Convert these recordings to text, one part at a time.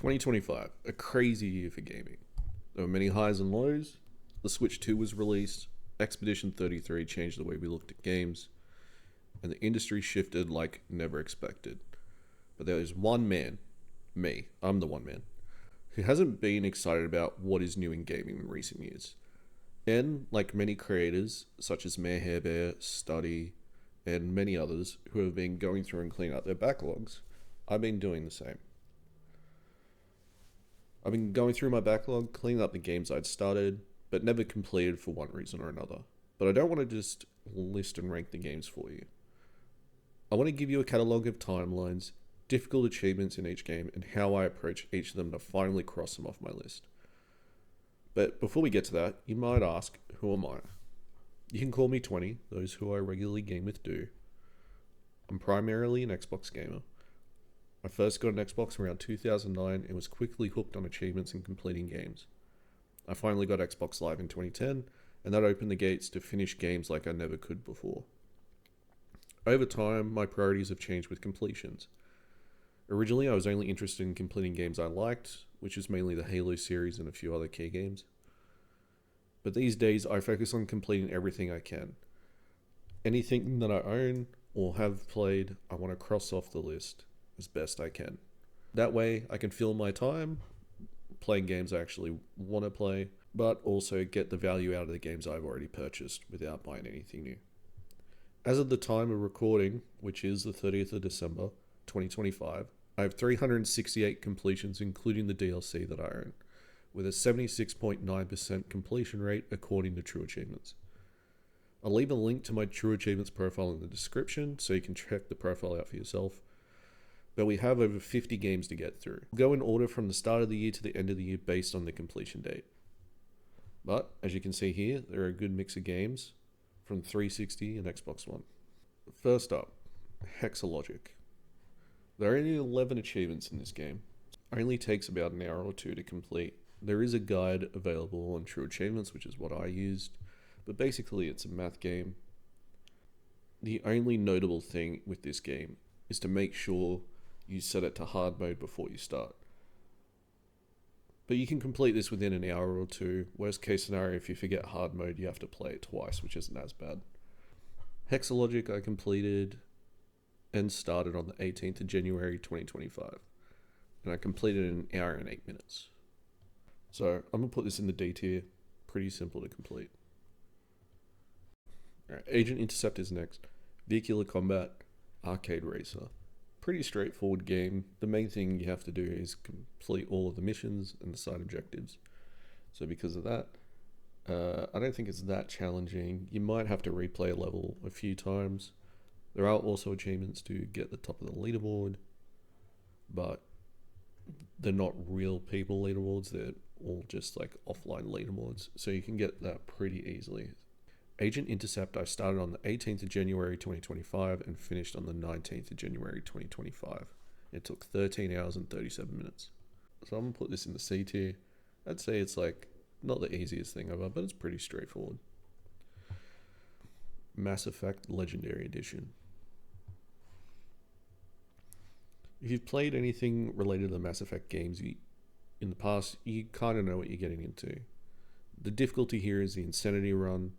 2025, a crazy year for gaming. There were many highs and lows. The Switch 2 was released, Expedition 33 changed the way we looked at games, and the industry shifted like never expected. But there is one man, me, I'm the one man, who hasn't been excited about what is new in gaming in recent years. And, like many creators, such as Mayor Hairbear, Study, and many others who have been going through and cleaning up their backlogs, I've been doing the same. I've been going through my backlog, cleaning up the games I'd started, but never completed for one reason or another. But I don't want to just list and rank the games for you. I want to give you a catalogue of timelines, difficult achievements in each game, and how I approach each of them to finally cross them off my list. But before we get to that, you might ask, who am I? You can call me 20, those who I regularly game with do. I'm primarily an Xbox gamer. I first got an Xbox around 2009 and was quickly hooked on achievements and completing games. I finally got Xbox Live in 2010, and that opened the gates to finish games like I never could before. Over time, my priorities have changed with completions. Originally, I was only interested in completing games I liked, which is mainly the Halo series and a few other key games. But these days, I focus on completing everything I can. Anything that I own or have played, I want to cross off the list as best I can. That way, I can fill my time playing games I actually want to play, but also get the value out of the games I've already purchased without buying anything new. As of the time of recording, which is the 30th of December, 2025, I have 368 completions including the DLC that I own, with a 76.9% completion rate according to True Achievements. I'll leave a link to my True Achievements profile in the description so you can check the profile out for yourself. But we have over 50 games to get through. We'll go in order from the start of the year to the end of the year based on the completion date. But, as you can see here, there are a good mix of games from 360 and Xbox One. First up, Hexalogic. There are only 11 achievements in this game. It only takes about an hour or two to complete. There is a guide available on True Achievements, which is what I used, but basically it's a math game. The only notable thing with this game is to make sure you set it to hard mode before you start. But you can complete this within an hour or two. Worst case scenario, if you forget hard mode, you have to play it twice, which isn't as bad. Hexalogic I completed and started on the 18th of January 2025. And I completed in an hour and 8 minutes. So I'm going to put this in the D tier. Pretty simple to complete. Alright, Agent Intercept is next. Vehicular Combat, Arcade Racer. Pretty straightforward game. The main thing you have to do is complete all of the missions and the side objectives. So because of that, I don't think it's that challenging. You might have to replay a level a few times. There are also achievements to get the top of the leaderboard, but they're not real people leaderboards. They're all just like offline leaderboards. So you can get that pretty easily. Agent Intercept I started on the 18th of January 2025 and finished on the 19th of January 2025. It took 13 hours and 37 minutes. So I'm going to put this in the C tier. I'd say it's like not the easiest thing ever, but it's pretty straightforward. Mass Effect Legendary Edition. If you've played anything related to the Mass Effect games in the past, you kind of know what you're getting into. The difficulty here is the Insanity Run,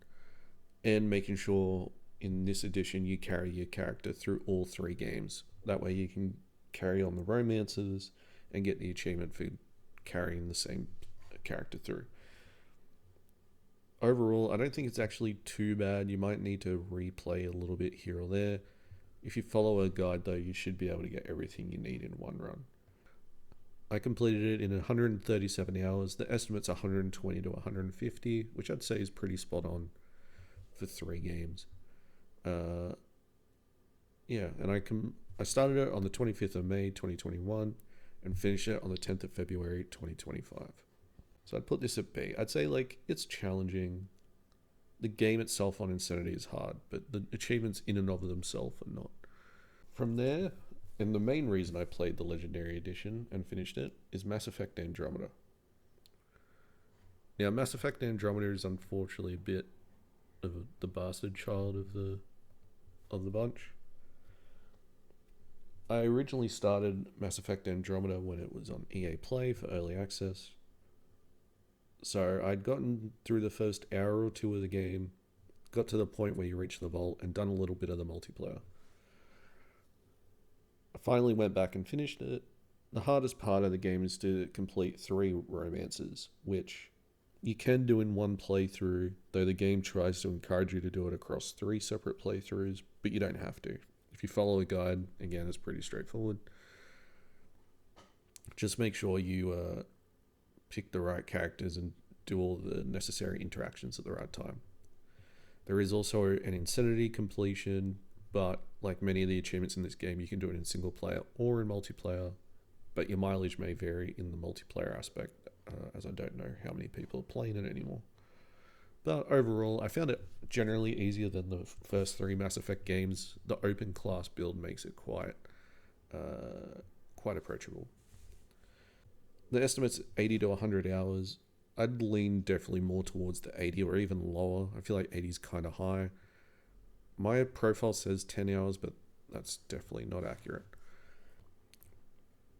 and making sure in this edition you carry your character through all 3 games. That way you can carry on the romances and get the achievement for carrying the same character through. Overall, I don't think it's actually too bad. You might need to replay a little bit here or there. If you follow a guide though, you should be able to get everything you need in one run. I completed it in 137 hours. The estimate's 120 to 150, which I'd say is pretty spot on for 3 games. And I started it on the 25th of May 2021 and finished it on the 10th of February 2025. So I'd put this at B. I'd say like it's challenging. The game itself on Insanity is hard, but the achievements in and of themselves are not. From there, and the main reason I played the Legendary Edition and finished it is Mass Effect Andromeda. Now, Mass Effect Andromeda is unfortunately a bit of the bastard child of the bunch. I originally started Mass Effect Andromeda when it was on EA Play for early access. So I'd gotten through the first hour or two of the game, got to the point where you reach the vault, and done a little bit of the multiplayer. I finally went back and finished it. The hardest part of the game is to complete 3 romances, which you can do in one playthrough, though the game tries to encourage you to do it across 3 separate playthroughs, but you don't have to. If you follow a guide, again, it's pretty straightforward. Just make sure you pick the right characters and do all the necessary interactions at the right time. There is also an insanity completion, but like many of the achievements in this game, you can do it in single player or in multiplayer, but your mileage may vary in the multiplayer aspect, as I don't know how many people are playing it anymore. But overall, I found it generally easier than the first 3 Mass Effect games. The open class build makes it quite approachable. The estimate's 80 to 100 hours. I'd lean definitely more towards the 80 or even lower. I feel like 80 is kind of high. My profile says 10 hours, but that's definitely not accurate.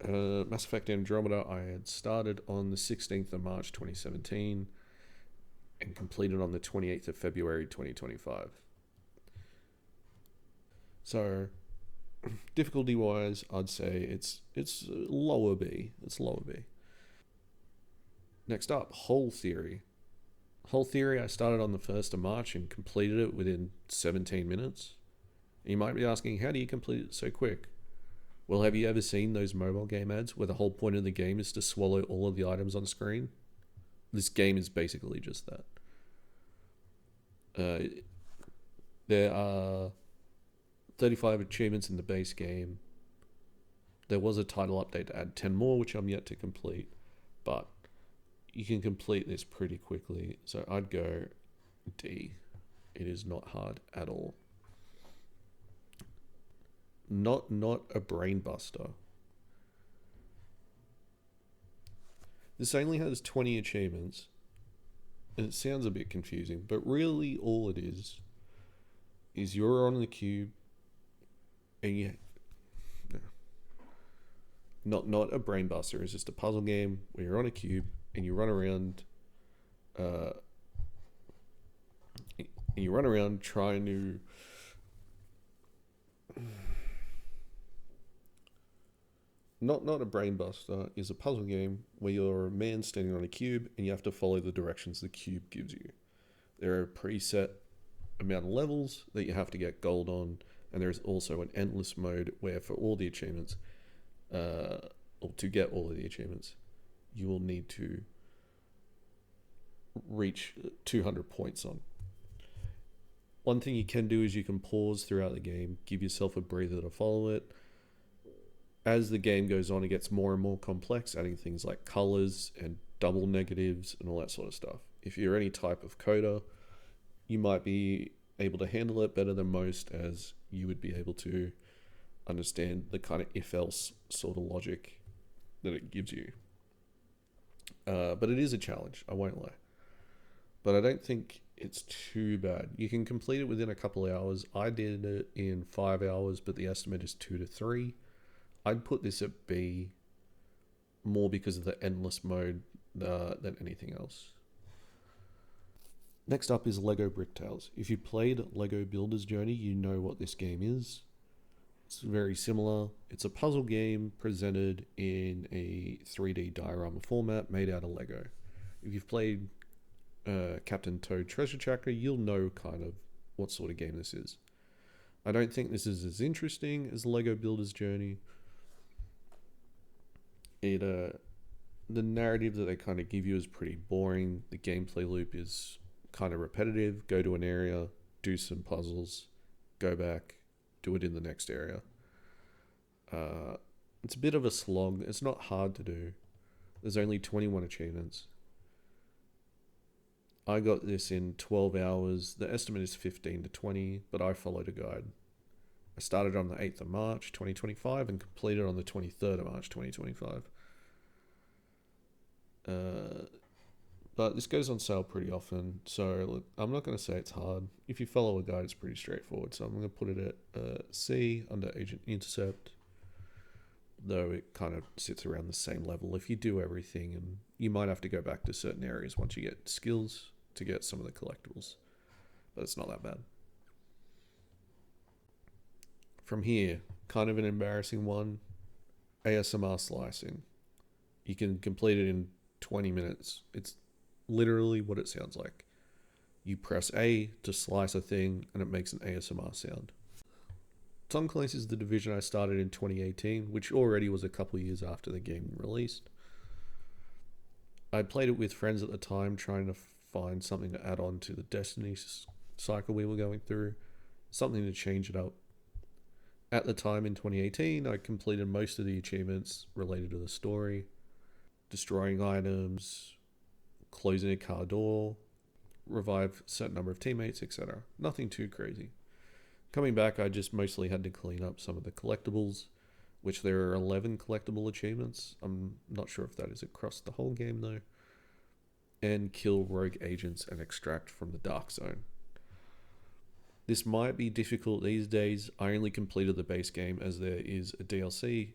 Mass Effect Andromeda, I had started on the 16th of March 2017 and completed on the 28th of February 2025. So, difficulty wise, I'd say it's lower B. It's lower B. Next up, Whole Theory. Whole Theory, I started on the 1st of March and completed it within 17 minutes. You might be asking, how do you complete it so quick? Well, have you ever seen those mobile game ads where the whole point of the game is to swallow all of the items on screen? This game is basically just that. There are 35 achievements in the base game. There was a title update to add 10 more, which I'm yet to complete, but you can complete this pretty quickly. So I'd go D. It is not hard at all. Not a brain buster. This only has 20 achievements, and it sounds a bit confusing, but really all it is you're on the cube, and you not a brain buster. It's just a puzzle game where you're on a cube and you run around. Trying to not a brain buster is a puzzle game where you're a man standing on a cube and you have to follow the directions the cube gives you. There are a preset amount of levels that you have to get gold on, and there is also an endless mode where for all the achievements, or to get all of the achievements, you will need to reach 200 points on. One thing you can do is you can pause throughout the game, give yourself a breather to follow it. As the game goes on, it gets more and more complex, adding things like colors and double negatives and all that sort of stuff. If you're any type of coder, you might be able to handle it better than most, as you would be able to understand the kind of if-else sort of logic that it gives you. But it is a challenge, I won't lie. But I don't think it's too bad. You can complete it within a couple of hours. I did it in 5 hours, but the estimate is 2 to 3. I'd put this at B more because of the endless mode than anything else. Next up is Lego Bricktales. If you played Lego Builder's Journey, you know what this game is. It's very similar. It's a puzzle game presented in a 3D diorama format made out of Lego. If you've played Captain Toad Treasure Tracker, you'll know kind of what sort of game this is. I don't think this is as interesting as Lego Builder's Journey. The narrative that they kind of give you is pretty boring. The gameplay loop is kind of repetitive. Go to an area, do some puzzles, go back, do it in the next area. It's a bit of a slog. It's not hard to do. There's only 21 achievements. I got this in 12 hours. The estimate is 15 to 20, but I followed a guide. I started on the 8th of March 2025 and completed on the 23rd of March 2025. But this goes on sale pretty often, so look, I'm not going to say it's hard. If you follow a guide, it's pretty straightforward, so I'm going to put it at C under Agent Intercept. though it kind of sits around the same level if you do everything, and you might have to go back to certain areas once you get skills to get some of the collectibles, but it's not that bad. From here, kind of an embarrassing one, ASMR slicing. You can complete it in 20 minutes. It's literally what it sounds like. You press A to slice a thing and it makes an ASMR sound. Tom Clancy's The Division I started in 2018, which already was a couple years after the game released. I played it with friends at the time, trying to find something to add on to the Destiny cycle we were going through, something to change it up. At the time in 2018, I completed most of the achievements related to the story, destroying items, closing a car door, revive a certain number of teammates, etc. Nothing too crazy. Coming back, I just mostly had to clean up some of the collectibles, which there are 11 collectible achievements. I'm not sure if that is across the whole game though. And kill rogue agents and extract from the dark zone. This might be difficult these days. I only completed the base game as there is a DLC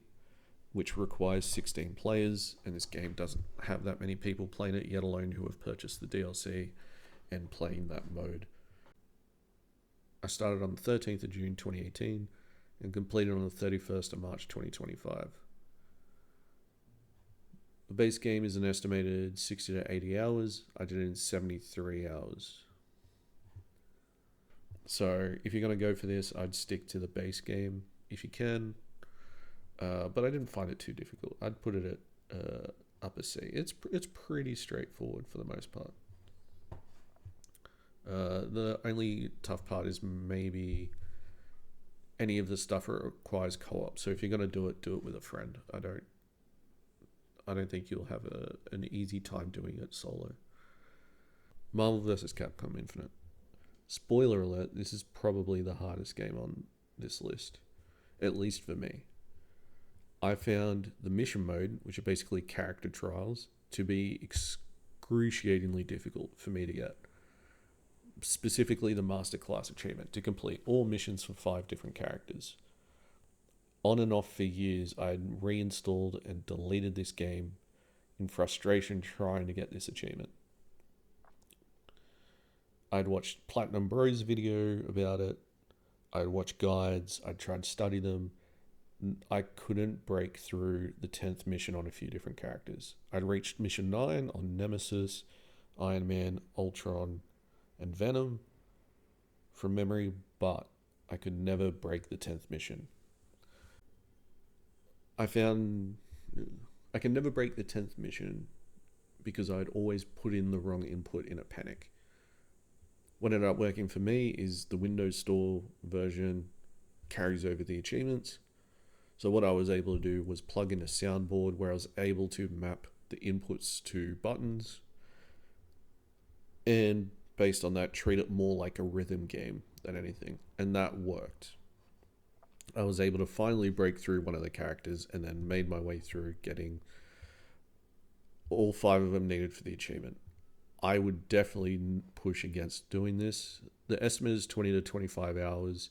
which requires 16 players, and this game doesn't have that many people playing it, yet alone who have purchased the DLC and playing that mode. I started on the 13th of June 2018 and completed on the 31st of March 2025. The base game is an estimated 60 to 80 hours. I did it in 73 hours. So if you're going to go for this, I'd stick to the base game if you can. But I didn't find it too difficult. I'd put it at upper C. It's pretty straightforward for the most part. The only tough part is maybe any of the stuff that requires co-op. So if you're going to do it with a friend. I don't think you'll have an easy time doing it solo. Marvel vs. Capcom Infinite. Spoiler alert, this is probably the hardest game on this list, at least for me. I found the mission mode, which are basically character trials, to be excruciatingly difficult for me to get. Specifically the Masterclass achievement, to complete all missions for 5 different characters. On and off for years, I had reinstalled and deleted this game in frustration trying to get this achievement. I'd watched Platinum Bros video about it. I'd watched guides. I'd tried to study them. I couldn't break through the 10th mission on a few different characters. I'd reached mission 9 on Nemesis, Iron Man, Ultron, and Venom from memory, but I could never break the 10th mission. I found I can never break the 10th mission because I'd always put in the wrong input in a panic. What ended up working for me is the Windows Store version carries over the achievements. So what I was able to do was plug in a soundboard where I was able to map the inputs to buttons, and based on that, treat it more like a rhythm game than anything. And that worked. I was able to finally break through one of the characters and then made my way through getting all 5 of them needed for the achievement. I would definitely push against doing this. The estimate is 20 to 25 hours.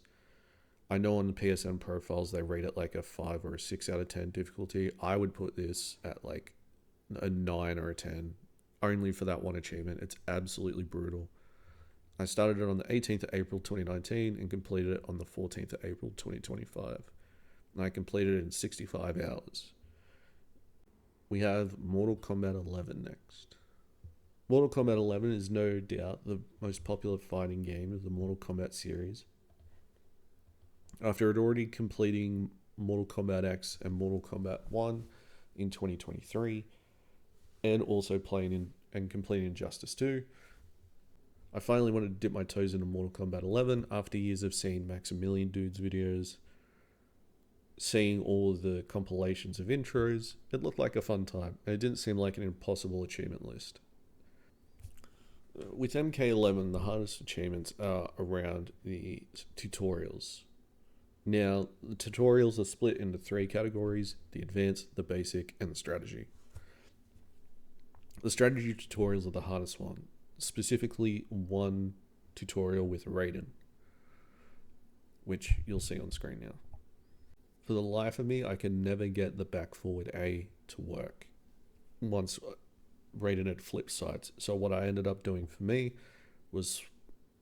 I know on the PSN profiles they rate it like a 5 or a 6 out of 10 difficulty. I would put this at like a 9 or a 10, only for that one achievement. It's absolutely brutal. I started it on the 18th of April 2019 and completed it on the 14th of April 2025. And I completed it in 65 hours. We have Mortal Kombat 11 next. Mortal Kombat 11 is no doubt the most popular fighting game of the Mortal Kombat series. After already completing Mortal Kombat X and Mortal Kombat 1 in 2023, and also playing and completing Injustice 2, I finally wanted to dip my toes into Mortal Kombat 11 after years of seeing Maximilian Dude's videos, seeing all of the compilations of intros. It looked like a fun time, and it didn't seem like an impossible achievement list. With MK11, the hardest achievements are around the tutorials. Now, the tutorials are split into 3 categories: the advanced, the basic, and the strategy. The strategy tutorials are the hardest one, specifically one tutorial with Raiden, which you'll see on screen now. For the life of me, I can never get the back forward A to work once Raiden had flipped sides. So what I ended up doing for me was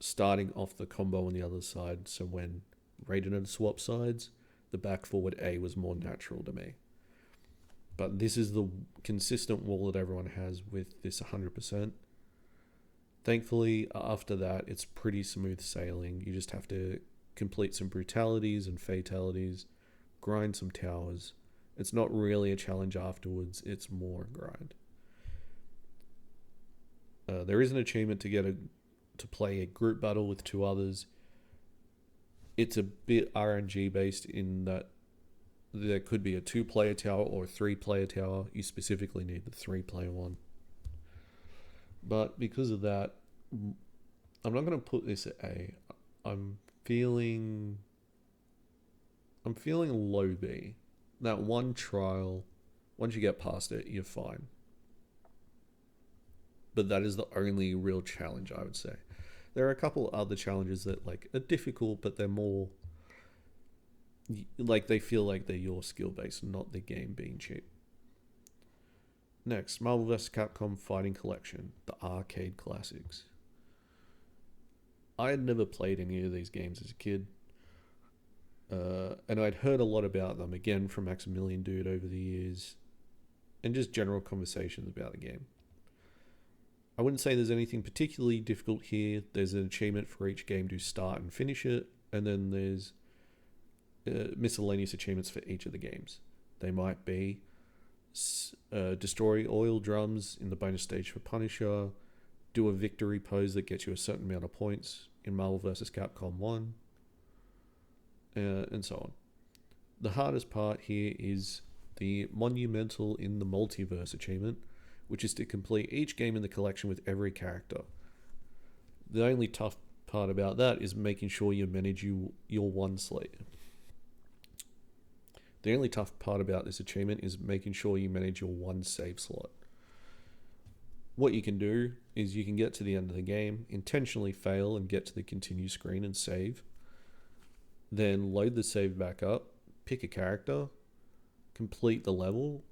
starting off the combo on the other side. So when Raiden had swapped sides, the back forward A was more natural to me. But this is the consistent wall that everyone has with this 100%. Thankfully, after that, it's pretty smooth sailing. You just have to complete some brutalities and fatalities, grind some towers. It's not really a challenge afterwards, it's more a grind. There is an achievement to play a group battle with two others. It's a bit RNG based in that there could be a 2-player tower or a 3-player tower. You specifically need the 3-player one. But because of that, I'm not going to put this at A. I'm feeling low B. That one trial, once you get past it, you're fine. But that is the only real challenge, I would say. There are a couple other challenges that are difficult, but they're more they feel like they're your skill base, not the game being cheap. Next, Marvel vs. Capcom Fighting Collection, the arcade classics. I had never played any of these games as a kid, and I'd heard a lot about them, again, from Maximilian Dude over the years, and just general conversations about the game. I wouldn't say there's anything particularly difficult here. There's an achievement for each game to start and finish it, and then there's miscellaneous achievements for each of the games. They might be destroy oil drums in the bonus stage for Punisher, do a victory pose that gets you a certain amount of points in Marvel vs. Capcom 1, and so on. The hardest part here is the Monumental in the Multiverse achievement, which is to complete each game in the collection with every character. The only tough part about that is making sure you manage your one slate. The only tough part about this achievement is making sure you manage your one save slot. What you can do is you can get to the end of the game, intentionally fail and get to the continue screen and save. Then load the save back up, pick a character, complete the level,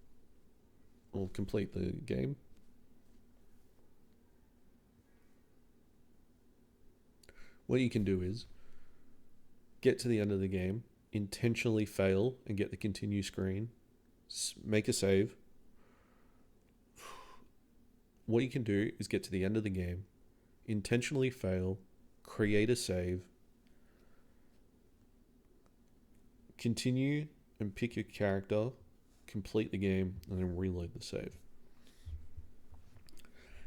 or complete the game. What you can do is get to the end of the game, intentionally fail and get the continue screen, make a save. What you can do is get to the end of the game, intentionally fail, create a save, continue and pick your character, complete the game, and then reload the save.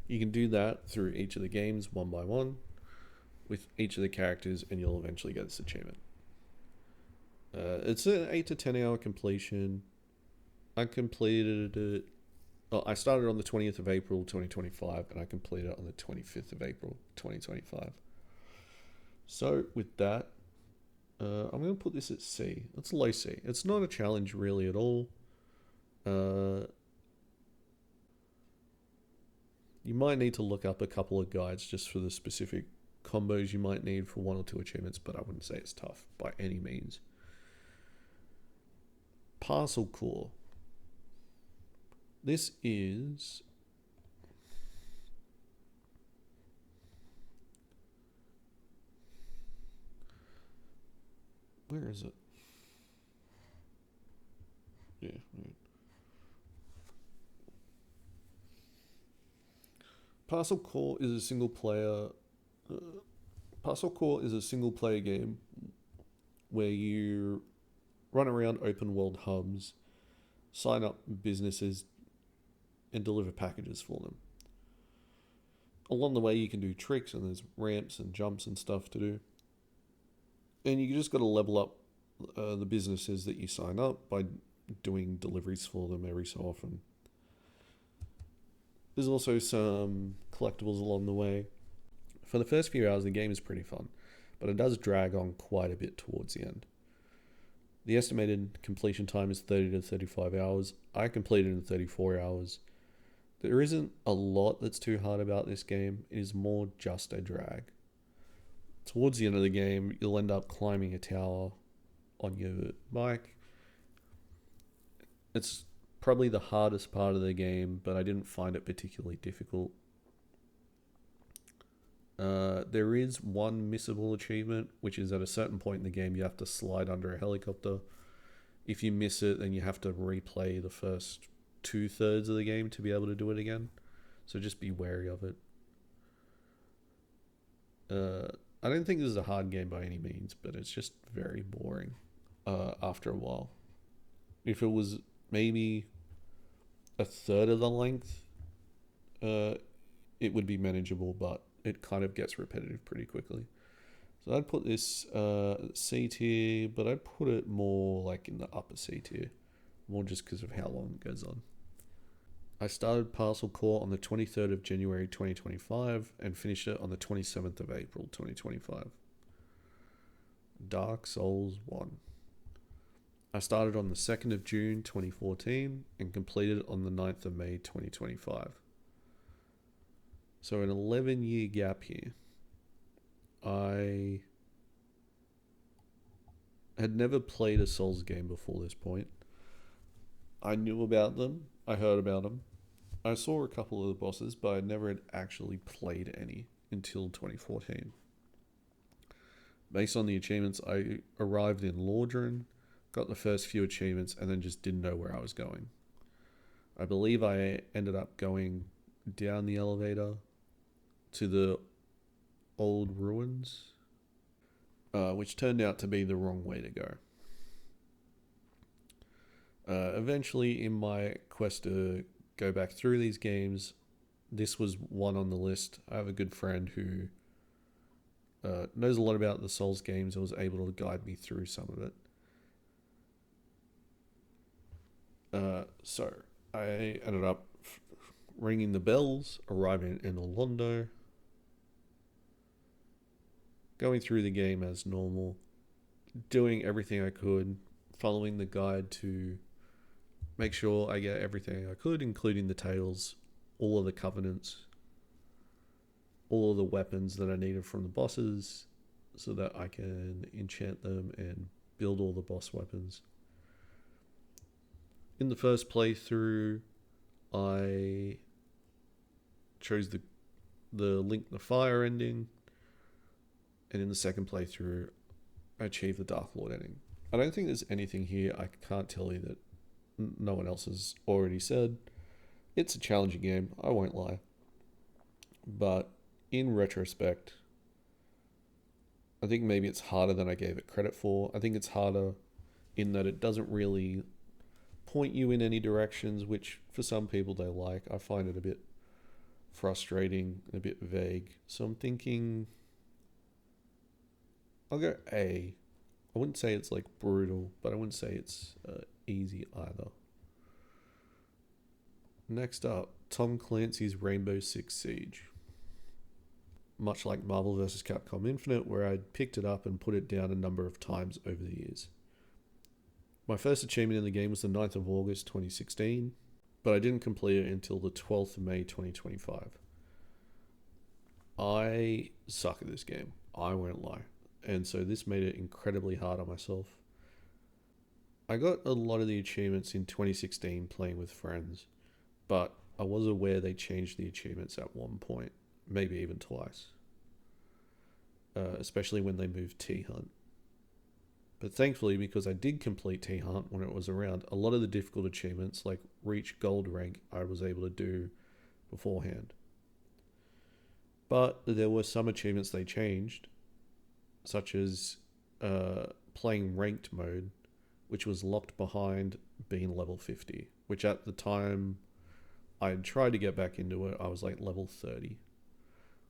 You can do that through each of the games one by one with each of the characters, and you'll eventually get this achievement. It's an 8 to 10 hour completion. I completed it. I started on the 20th of April 2025, and I completed it on the 25th of April 2025. So with that, I'm going to put this at C. It's low C. It's not a challenge really at all. You might need to look up a couple of guides just for the specific combos you might need for 1 or 2 achievements, but I wouldn't say it's tough by any means. Parcel Core. This is where is it? Yeah. Right. Parcel Core is a single player. Parcel Core is a single player game where you run around open world hubs, sign up businesses, and deliver packages for them. Along the way, you can do tricks, and there's ramps and jumps and stuff to do. And you just got to level up the businesses that you sign up by doing deliveries for them every so often. There's also some collectibles along the way. For the first few hours, the game is pretty fun, but it does drag on quite a bit towards the end. The estimated completion time is 30 to 35 hours. I completed in 34 hours. There isn't a lot that's too hard about this game. It is more just a drag. Towards the end of the game, you'll end up climbing a tower on your bike, It's probably the hardest part of the game, but I didn't find it particularly difficult. There is one missable achievement, which is at a certain point in the game you have to slide under a helicopter. If you miss it, then you have to replay the first 2/3 of the game to be able to do it again. So just be wary of it. I don't think this is a hard game by any means, but it's just very boring after a while. If it was maybe a third of the length, it would be manageable, but it kind of gets repetitive pretty quickly. So I'd put this C tier, but I'd put it more like in the upper C tier, more just because of how long it goes on. I started Parcel Core on the 23rd of January 2025 and finished it on the 27th of April 2025. Dark Souls 1. I started on the 2nd of June 2014 and completed on the 9th of May 2025. So an 11-year gap here. I had never played a Souls game before this point. I knew about them. I heard about them. I saw a couple of the bosses, but I never had actually played any until 2014. Based on the achievements, I arrived in Lordran, got the first few achievements, and then just didn't know where I was going. I believe I ended up going down the elevator to the old ruins, which turned out to be the wrong way to go. Eventually, in my quest to go back through these games, this was one on the list. I have a good friend who knows a lot about the Souls games and was able to guide me through some of it. So I ended up ringing the bells, arriving in Orlando, going through the game as normal, doing everything I could, following the guide to make sure I get everything I could, including the tails, all of the covenants, all of the weapons that I needed from the bosses so that I can enchant them and build all the boss weapons. In the first playthrough, I chose the Link the Fire ending, and in the second playthrough, I achieved the Dark Lord ending. I don't think there's anything here I can't tell you that no one else has already said. It's a challenging game, I won't lie. But in retrospect, I think maybe it's harder than I gave it credit for. I think it's harder in that it doesn't really point you in any directions, which for some people they like. I find it a bit frustrating, a bit vague. So I'm thinking I'll go A. I wouldn't say it's like brutal, but I wouldn't say it's easy either. Next up, Tom Clancy's Rainbow Six Siege. Much like Marvel vs. Capcom Infinite, where I'd picked it up and put it down a number of times over the years. My first achievement in the game was the 9th of August 2016, but I didn't complete it until the 12th of May 2025. I suck at this game, I won't lie, and so this made it incredibly hard on myself. I got a lot of the achievements in 2016 playing with friends, but I was aware they changed the achievements at one point, maybe even twice, especially when they moved T-Hunt. But thankfully, because I did complete T-Hunt when it was around, a lot of the difficult achievements, like reach gold rank, I was able to do beforehand. But there were some achievements they changed, such as playing ranked mode, which was locked behind being level 50, which at the time I tried to get back into it, I was like level 30.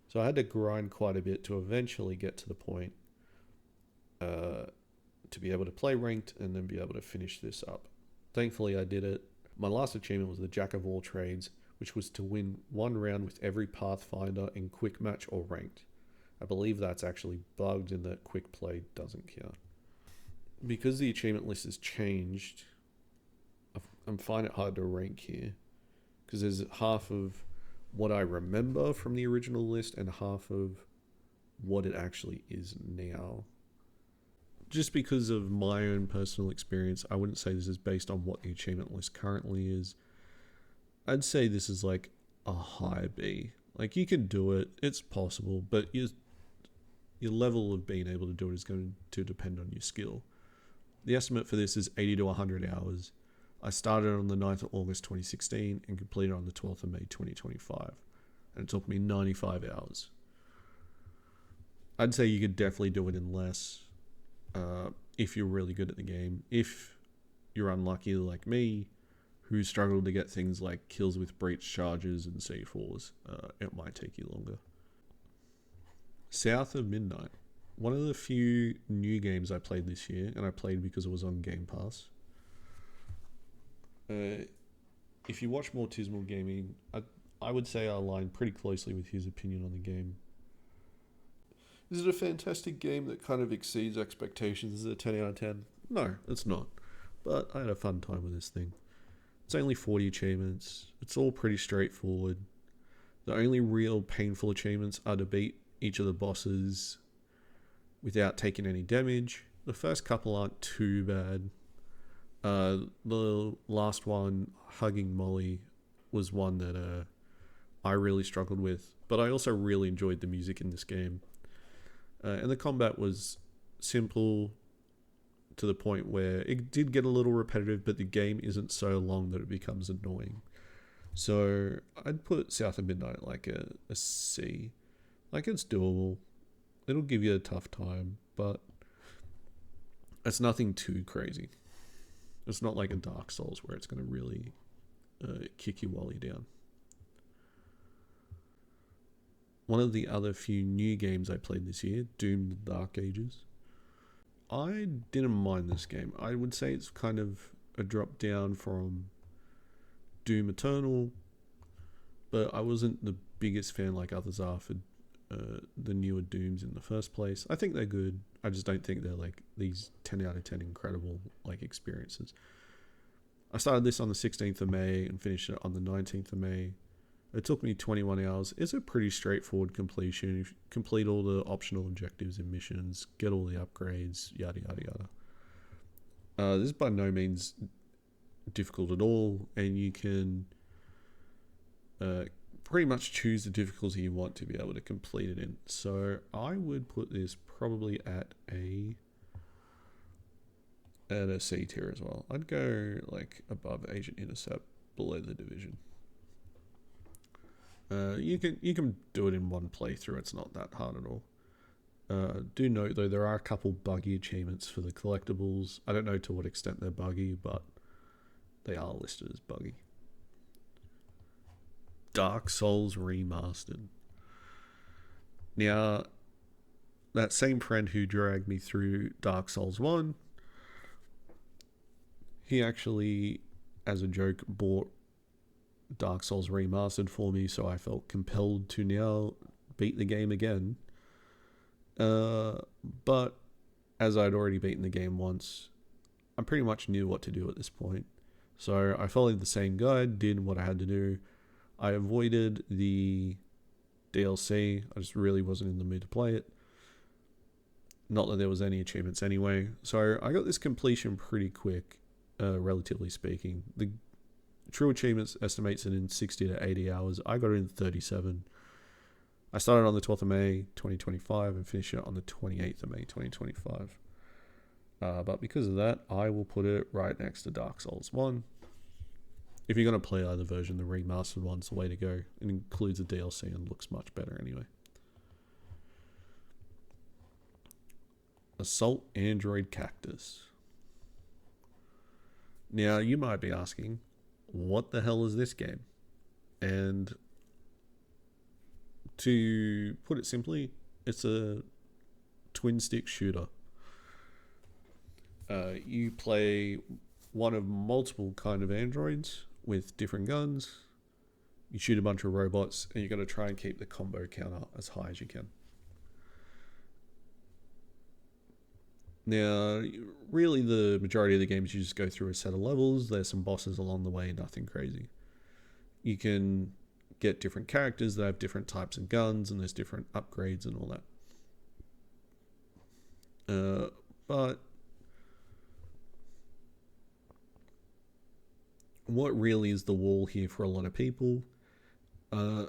So I had to grind quite a bit to eventually get to the point to be able to play ranked and then be able to finish this up. Thankfully I did it. My last achievement was the Jack of all trades, which was to win one round with every Pathfinder in quick match or ranked. I believe that's actually bugged in that quick play doesn't count. Because the achievement list has changed, I find it hard to rank here, because there's half of what I remember from the original list and half of what it actually is now. just because of my own personal experience, I wouldn't say this is based on what the achievement list currently is. I'd say this is like a high B. Like, you can do it, it's possible, but your level of being able to do it is going to depend on your skill. The estimate for this is 80 to 100 hours. I started on the 9th of August 2016 and completed on the 12th of May 2025. And it took me 95 hours. I'd say you could definitely do it in less if you're really good at the game. If you're unlucky like me, who struggled to get things like kills with breach charges and C4s, it might take you longer. South of Midnight. One of the few new games I played this year, and I played because it was on Game Pass. If you watch Mortismal Gaming, I would say I align pretty closely with his opinion on the game. Is it a fantastic game that kind of exceeds expectations? Is it a 10 out of 10? No, it's not. But I had a fun time with this thing. It's only 40 achievements. It's all pretty straightforward. The only real painful achievements are to beat each of the bosses without taking any damage. The first couple aren't too bad. The last one, Hugging Molly, was one that I really struggled with. But I also really enjoyed the music in this game. And the combat was simple to the point where it did get a little repetitive, but the game isn't so long that it becomes annoying. So I'd put South of Midnight like a C. Like, it's doable. It'll give you a tough time, but it's nothing too crazy. It's not like a Dark Souls where it's going to really kick you while you're down. One of the other few new games I played this year, Doom: The Dark Ages. I didn't mind this game. I would say it's kind of a drop down from Doom Eternal, but I wasn't the biggest fan like others are for the newer Dooms in the first place. I think they're good. I just don't think they're like these 10 out of 10 incredible like experiences. I started this on the 16th of May and finished it on the 19th of May. It took me 21 hours. It's a pretty straightforward completion. You complete all the optional objectives and missions, get all the upgrades, yada yada yada. This is by no means difficult at all, and you can pretty much choose the difficulty you want to be able to complete it in. So I would put this probably at a C tier as well. I'd go like above Agent Intercept, below The Division. You can do it in one playthrough. It's not that hard at all. Do note though, there are a couple buggy achievements for the collectibles. I don't know to what extent they're buggy, but they are listed as buggy. Dark Souls Remastered. Now, that same friend who dragged me through Dark Souls 1, he actually, as a joke, bought Dark Souls Remastered for me, so I felt compelled to now beat the game again. But as I'd already beaten the game once, I pretty much knew what to do at this point. So I followed the same guide, did what I had to do. I avoided the DLC. I just really wasn't in the mood to play it. Not that there was any achievements anyway. So I got this completion pretty quick, relatively speaking. The True Achievements estimates it in 60 to 80 hours. I got it in 37. I started on the 12th of May 2025 and finished it on the 28th of May 2025. But because of that, I will put it right next to Dark Souls 1. If you're going to play either version, the remastered one's the way to go. It includes a DLC and looks much better anyway. Assault Android Cactus. Now, you might be asking, what the hell is this game? And to put it simply, it's a twin stick shooter. You play one of multiple kind of androids with different guns. You shoot a bunch of robots, and you got to try and keep the combo counter as high as you can. Now, really, the majority of the games you just go through a set of levels. There's some bosses along the way, nothing crazy. You can get different characters that have different types of guns, and there's different upgrades and all that. But what really is the wall here for a lot of people uh,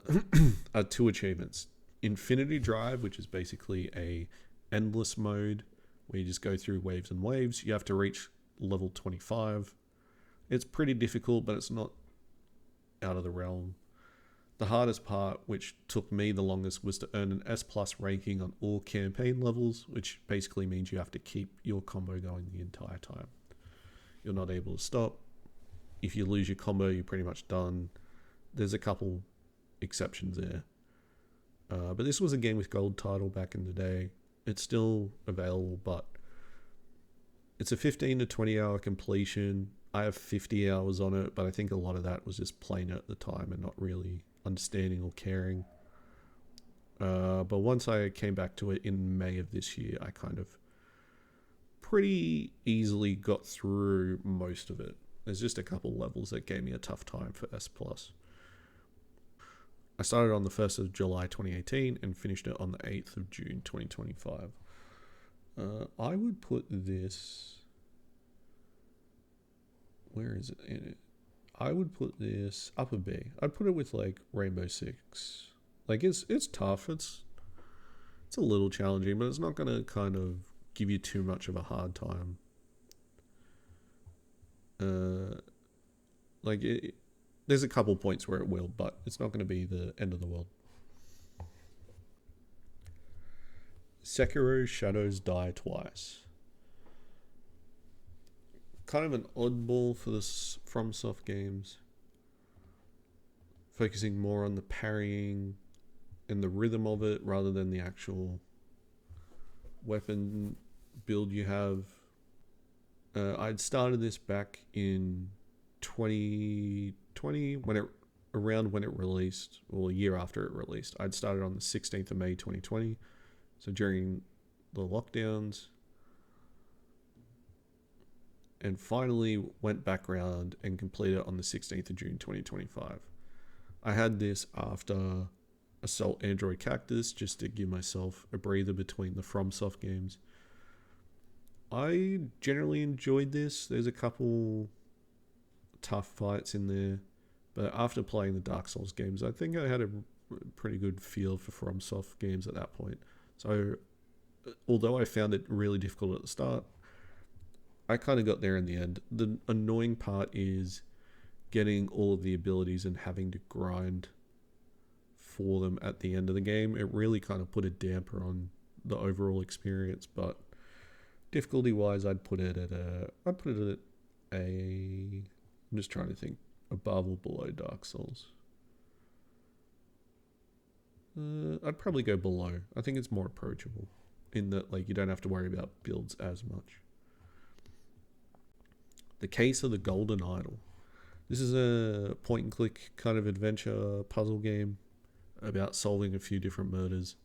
are two achievements. Infinity Drive, which is basically a endless mode where you just go through waves and waves. You have to reach level 25. It's pretty difficult, but it's not out of the realm. The hardest part, which took me the longest, was to earn an S plus ranking on all campaign levels, which basically means you have to keep your combo going the entire time. You're not able to stop. If you lose your combo, you're pretty much done. There's a couple exceptions there. But this was a game with gold title back in the day. It's still available, but it's a 15 to 20 hour completion. I have 50 hours on it, but I think a lot of that was just playing it at the time and not really understanding or caring. But once I came back to it in May of this year, I kind of pretty easily got through most of it. There's just a couple levels that gave me a tough time for S+. I started on the 1st of July 2018 and finished it on the 8th of June 2025. I would put this... Where is it in it? I would put this upper B. I'd put it with like Rainbow Six. Like it's tough. It's a little challenging, but it's not gonna kind of give you too much of a hard time. There's a couple points where it will, but it's not going to be the end of the world. Sekiro Shadows Die Twice. Kind of an oddball for the FromSoft games. Focusing more on the parrying and the rhythm of it rather than the actual weapon build you have. I'd started this back in 2020 when it released, or a year after it released. I'd started on the 16th of May 2020, so during the lockdowns, and finally went back around and completed it on the 16th of June 2025. I had this after Assault Android Cactus just to give myself a breather between the FromSoft games. I generally enjoyed this. There's a couple tough fights in there, but after playing the Dark Souls games, I think I had a pretty good feel for FromSoft games at that point. So although I found it really difficult at the start, I kind of got there in the end. The annoying part is getting all of the abilities and having to grind for them at the end of the game. It really kind of put a damper on the overall experience, but difficulty wise, I'd put it at a I'm just trying to think, above or below Dark Souls. I'd probably go below. I think it's more approachable in that like you don't have to worry about builds as much. The Case of the Golden Idol. This is a point and click kind of adventure puzzle game about solving a few different murders.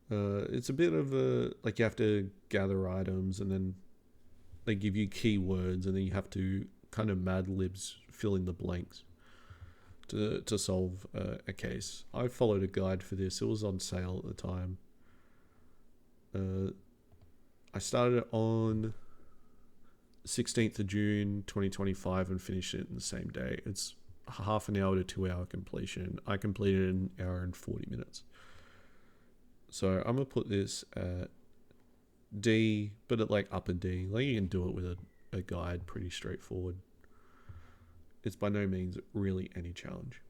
It's a bit of a, like you have to gather items and then they give you keywords and then you have to kind of Mad Libs fill in the blanks to solve a case. I followed a guide for this. It was on sale at the time. I started it on 16th of June 2025 and finished it in the same day. It's half an hour to 2 hour completion. I completed it in an hour and 40 minutes. So I'm going to put this at D, but at like upper D. Like you can do it with a guide, pretty straightforward. It's by no means really any challenge.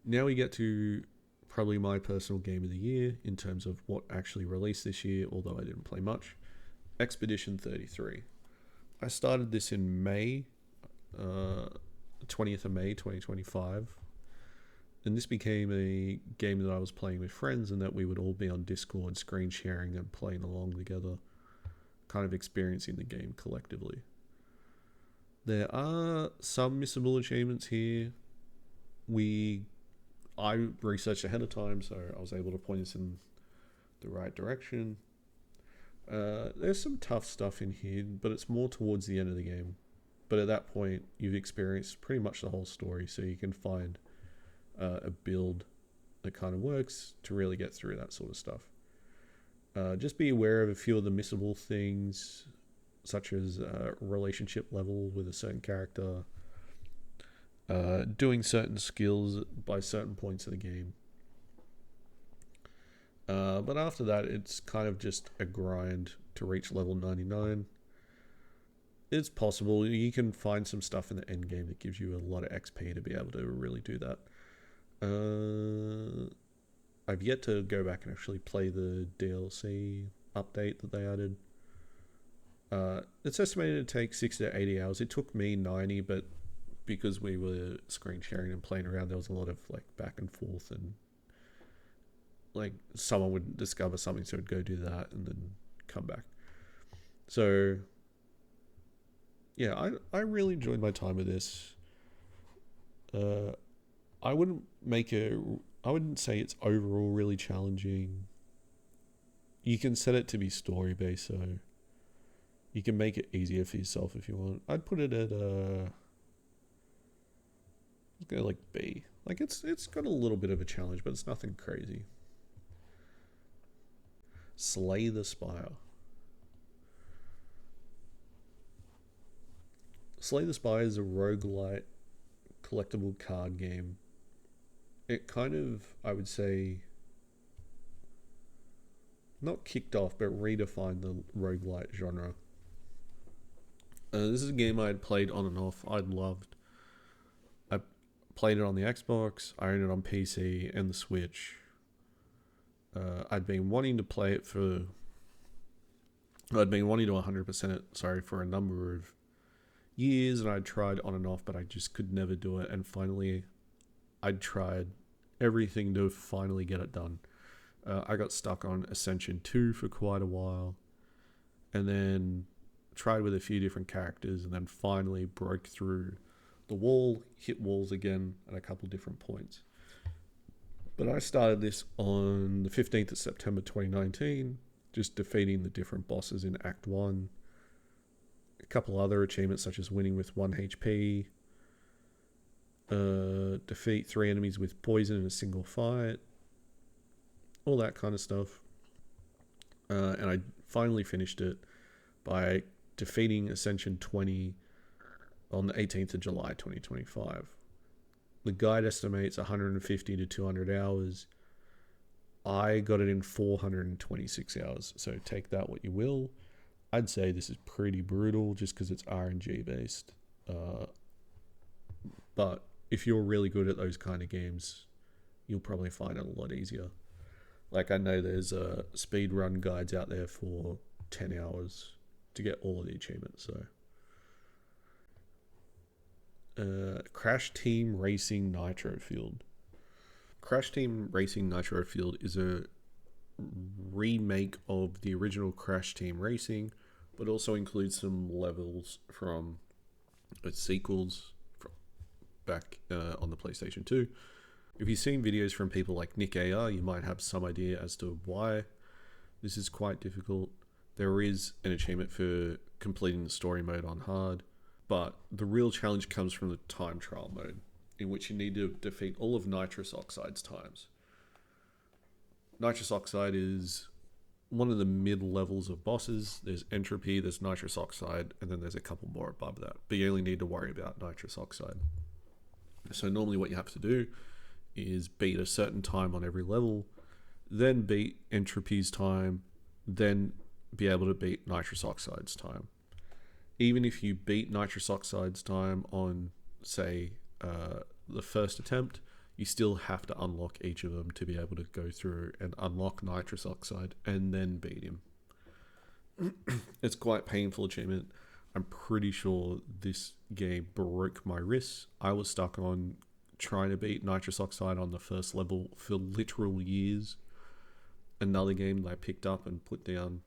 Now we get to probably my personal game of the year in terms of what actually released this year, although I didn't play much. Expedition 33. I started this in May, 20th of May 2025. And this became a game that I was playing with friends and that we would all be on Discord screen sharing and playing along together, kind of experiencing the game collectively. There are some missable achievements here. I researched ahead of time, so I was able to point us in the right direction. There's some tough stuff in here, but it's more towards the end of the game. But at that point, you've experienced pretty much the whole story, so you can find a build that kind of works to really get through that sort of stuff. Just be aware of a few of the missable things, such as relationship level with a certain character, doing certain skills by certain points of the game. But after that, it's kind of just a grind to reach level 99. It's possible. You can find some stuff in the end game that gives you a lot of XP to be able to really do that. I've yet to go back and actually play the DLC update that they added. It's estimated to take 60 to 80 hours. It took me 90, but because we were screen sharing and playing around, there was a lot of like back and forth, and like someone would discover something, so would go do that and then come back. So yeah, I really enjoyed my time with this. I wouldn't I wouldn't say it's overall really challenging. You can set it to be story based, so you can make it easier for yourself if you want. I'd put it at let's go like B. Like it's got a little bit of a challenge, but it's nothing crazy. Slay the Spire. Slay the Spire is a roguelite collectible card game. It kind of, I would say, not kicked off, but redefined the roguelite genre. This is a game I had played on and off. I'd loved. I played it on the Xbox. I owned it on PC and the Switch. I'd been wanting to play it for. I'd been wanting to 100% it. Sorry, for a number of years, and I'd tried on and off, but I just could never do it. And finally, I'd tried everything to finally get it done. I got stuck on Ascension 2 for quite a while, and then tried with a few different characters, and then finally broke through the wall, hit walls again at a couple different points. But I started this on the 15th of September 2019, just defeating the different bosses in Act 1. A couple other achievements such as winning with 1 HP, defeat 3 enemies with poison in a single fight, all that kind of stuff. And I finally finished it by defeating Ascension 20 on the 18th of July 2025. The guide estimates 150 to 200 hours. I got it in 426 hours, so take that what you will. I'd say this is pretty brutal just because it's RNG based. But if you're really good at those kind of games, you'll probably find it a lot easier. Like I know there's speed run guides out there for 10 hours to get all of the achievements. So Crash Team Racing Nitro Field. Crash Team Racing Nitro Field is a remake of the original Crash Team Racing, but also includes some levels from its sequels from back on the PlayStation 2. If you've seen videos from people like Nick AR, you might have some idea as to why this is quite difficult. There is an achievement for completing the story mode on hard, but the real challenge comes from the time trial mode, in which you need to defeat all of Nitrous Oxide's times. Nitrous Oxide is one of the mid levels of bosses. There's Entropy, there's Nitrous Oxide, and then there's a couple more above that. But you only need to worry about Nitrous Oxide. So normally what you have to do is beat a certain time on every level, then beat Entropy's time, then be able to beat Nitrous Oxide's time. Even if you beat Nitrous Oxide's time on, say, the first attempt, you still have to unlock each of them to be able to go through and unlock Nitrous Oxide and then beat him. It's quite painful achievement. I'm pretty sure this game broke my wrists. I was stuck on trying to beat Nitrous Oxide on the first level for literal years. Another game that I picked up and put down.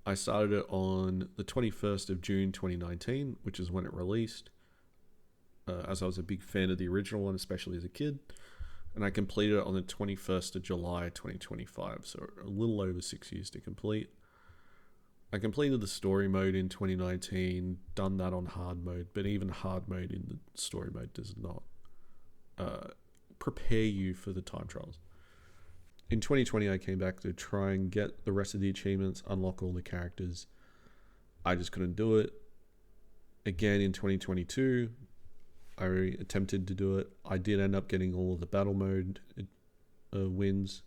I started it on the 21st of June 2019, which is when it released, as I was a big fan of the original one, especially as a kid. And I completed it on the 21st of July 2025, so a little over 6 years to complete. I completed the story mode in 2019, done that on hard mode, but even hard mode in the story mode does not prepare you for the time trials. In 2020, I came back to try and get the rest of the achievements, unlock all the characters. I just couldn't do it. Again in 2022, I attempted to do it. I did end up getting all of the battle mode wins.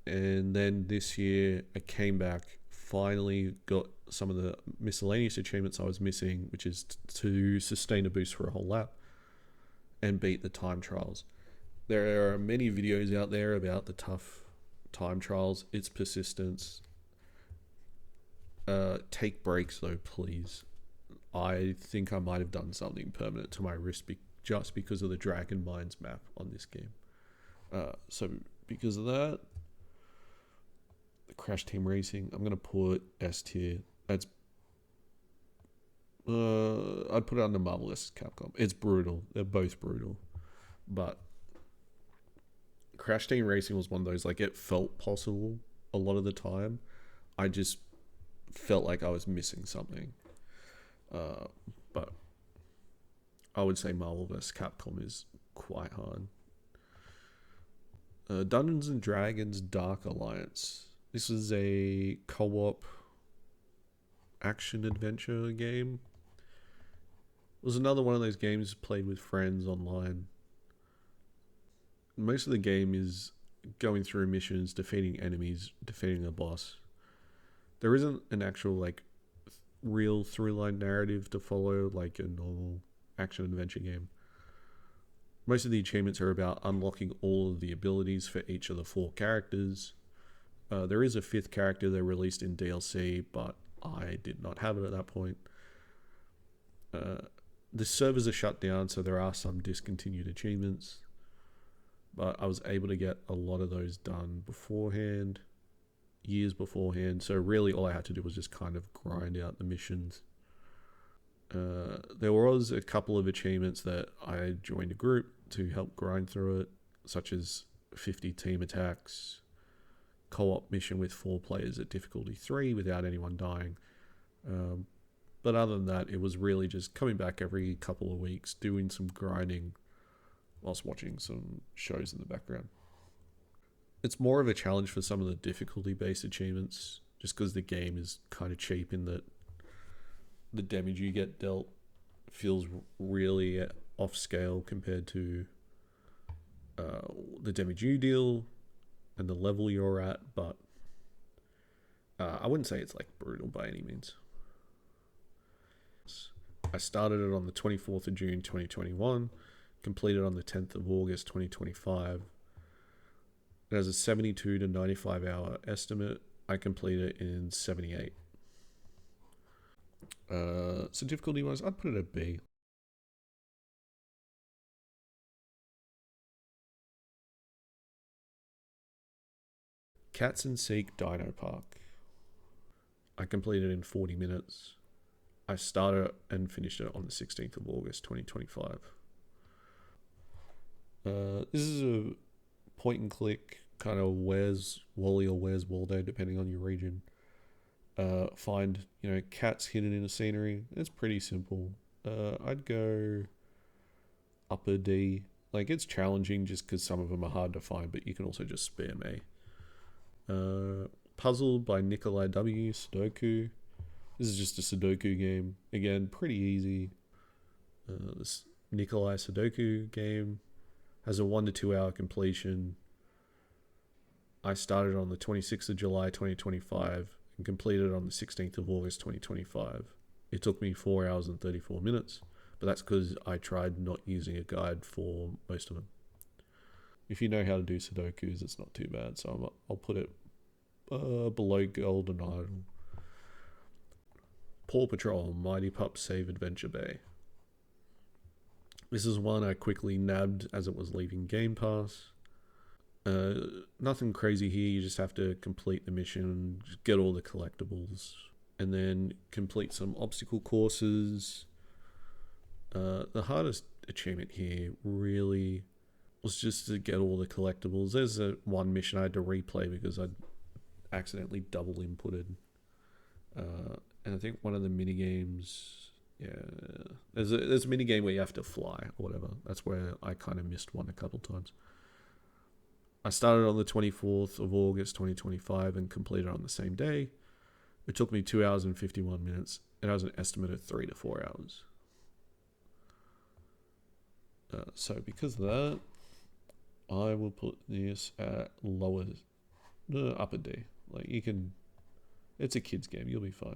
And then this year, I came back, finally got some of the miscellaneous achievements I was missing, which is to sustain a boost for a whole lap and beat the time trials. There are many videos out there about the tough time trials. It's persistence. Take breaks though, please. I think I might have done something permanent to my wrist just because of the Dragon Mines map on this game. So because of that, the Crash Team Racing, I'm gonna put S tier. That's I'd put it under Marvel vs. Capcom. It's brutal. They're both brutal, but Crash Team Racing was one of those, like, it felt possible a lot of the time. I just felt like I was missing something. But I would say Marvel vs. Capcom is quite hard. Dungeons and Dragons Dark Alliance. This is a co-op action adventure game. It was another one of those games played with friends online. Most of the game is going through missions, defeating enemies, defeating a boss. There isn't an actual, like, real through-line narrative to follow like a normal action adventure game. Most of the achievements are about unlocking all of the abilities for each of the 4 characters. There is a 5th character they released in DLC, but I did not have it at that point. The servers are shut down, so there are some discontinued achievements, but I was able to get a lot of those done beforehand, years beforehand. So really all I had to do was just kind of grind out the missions. There was a couple of achievements that I joined a group to help grind through it, such as 50 team attacks, co-op mission with 4 players at difficulty 3 without anyone dying. But other than that, it was really just coming back every couple of weeks, doing some grinding whilst watching some shows in the background. It's more of a challenge for some of the difficulty-based achievements, just because the game is kind of cheap in that the damage you get dealt feels really off scale compared to the damage you deal and the level you're at, but I wouldn't say it's like brutal by any means. I started it on the 24th of June 2021, completed on the 10th of August 2025. It has a 72 to 95 hour estimate. I completed it in 78. So difficulty wise, I'd put it at B. Cats and Seek Dino Park. I completed in 40 minutes. I started and finished it on the 16th of August 2025. This is a point and click kind of Where's Wally or Where's Waldo, depending on your region. Find, cats hidden in a scenery. It's pretty simple. I'd go upper D. Like, it's challenging just because some of them are hard to find, but you can also just spam A. Puzzle by Nikolai W. Sudoku. This is just a Sudoku game. Again, pretty easy. This Nikolai Sudoku game has a 1 to 2 hour completion. I started on the 26th of July 2025 and completed on the 16th of August 2025. It took me 4 hours and 34 minutes, but that's because I tried not using a guide for most of them. If you know how to do Sudokus, it's not too bad, so I'll put it below Golden Idol. Paw Patrol Mighty Pup Save Adventure Bay. This is one I quickly nabbed as it was leaving Game Pass. Nothing crazy here, you just have to complete the mission, get all the collectibles, and then complete some obstacle courses. The hardest achievement here really was just to get all the collectibles. There's one mission I had to replay because I'd accidentally double inputted. And I think one of the mini games, there's a mini game where you have to fly or whatever. That's where I kind of missed one a couple times. I started on the 24th of August 2025 and completed on the same day. It took me 2 hours and 51 minutes. It has an estimate of 3 to 4 hours. So because of that, I will put this at upper D. Like you can, it's a kid's game. You'll be fine.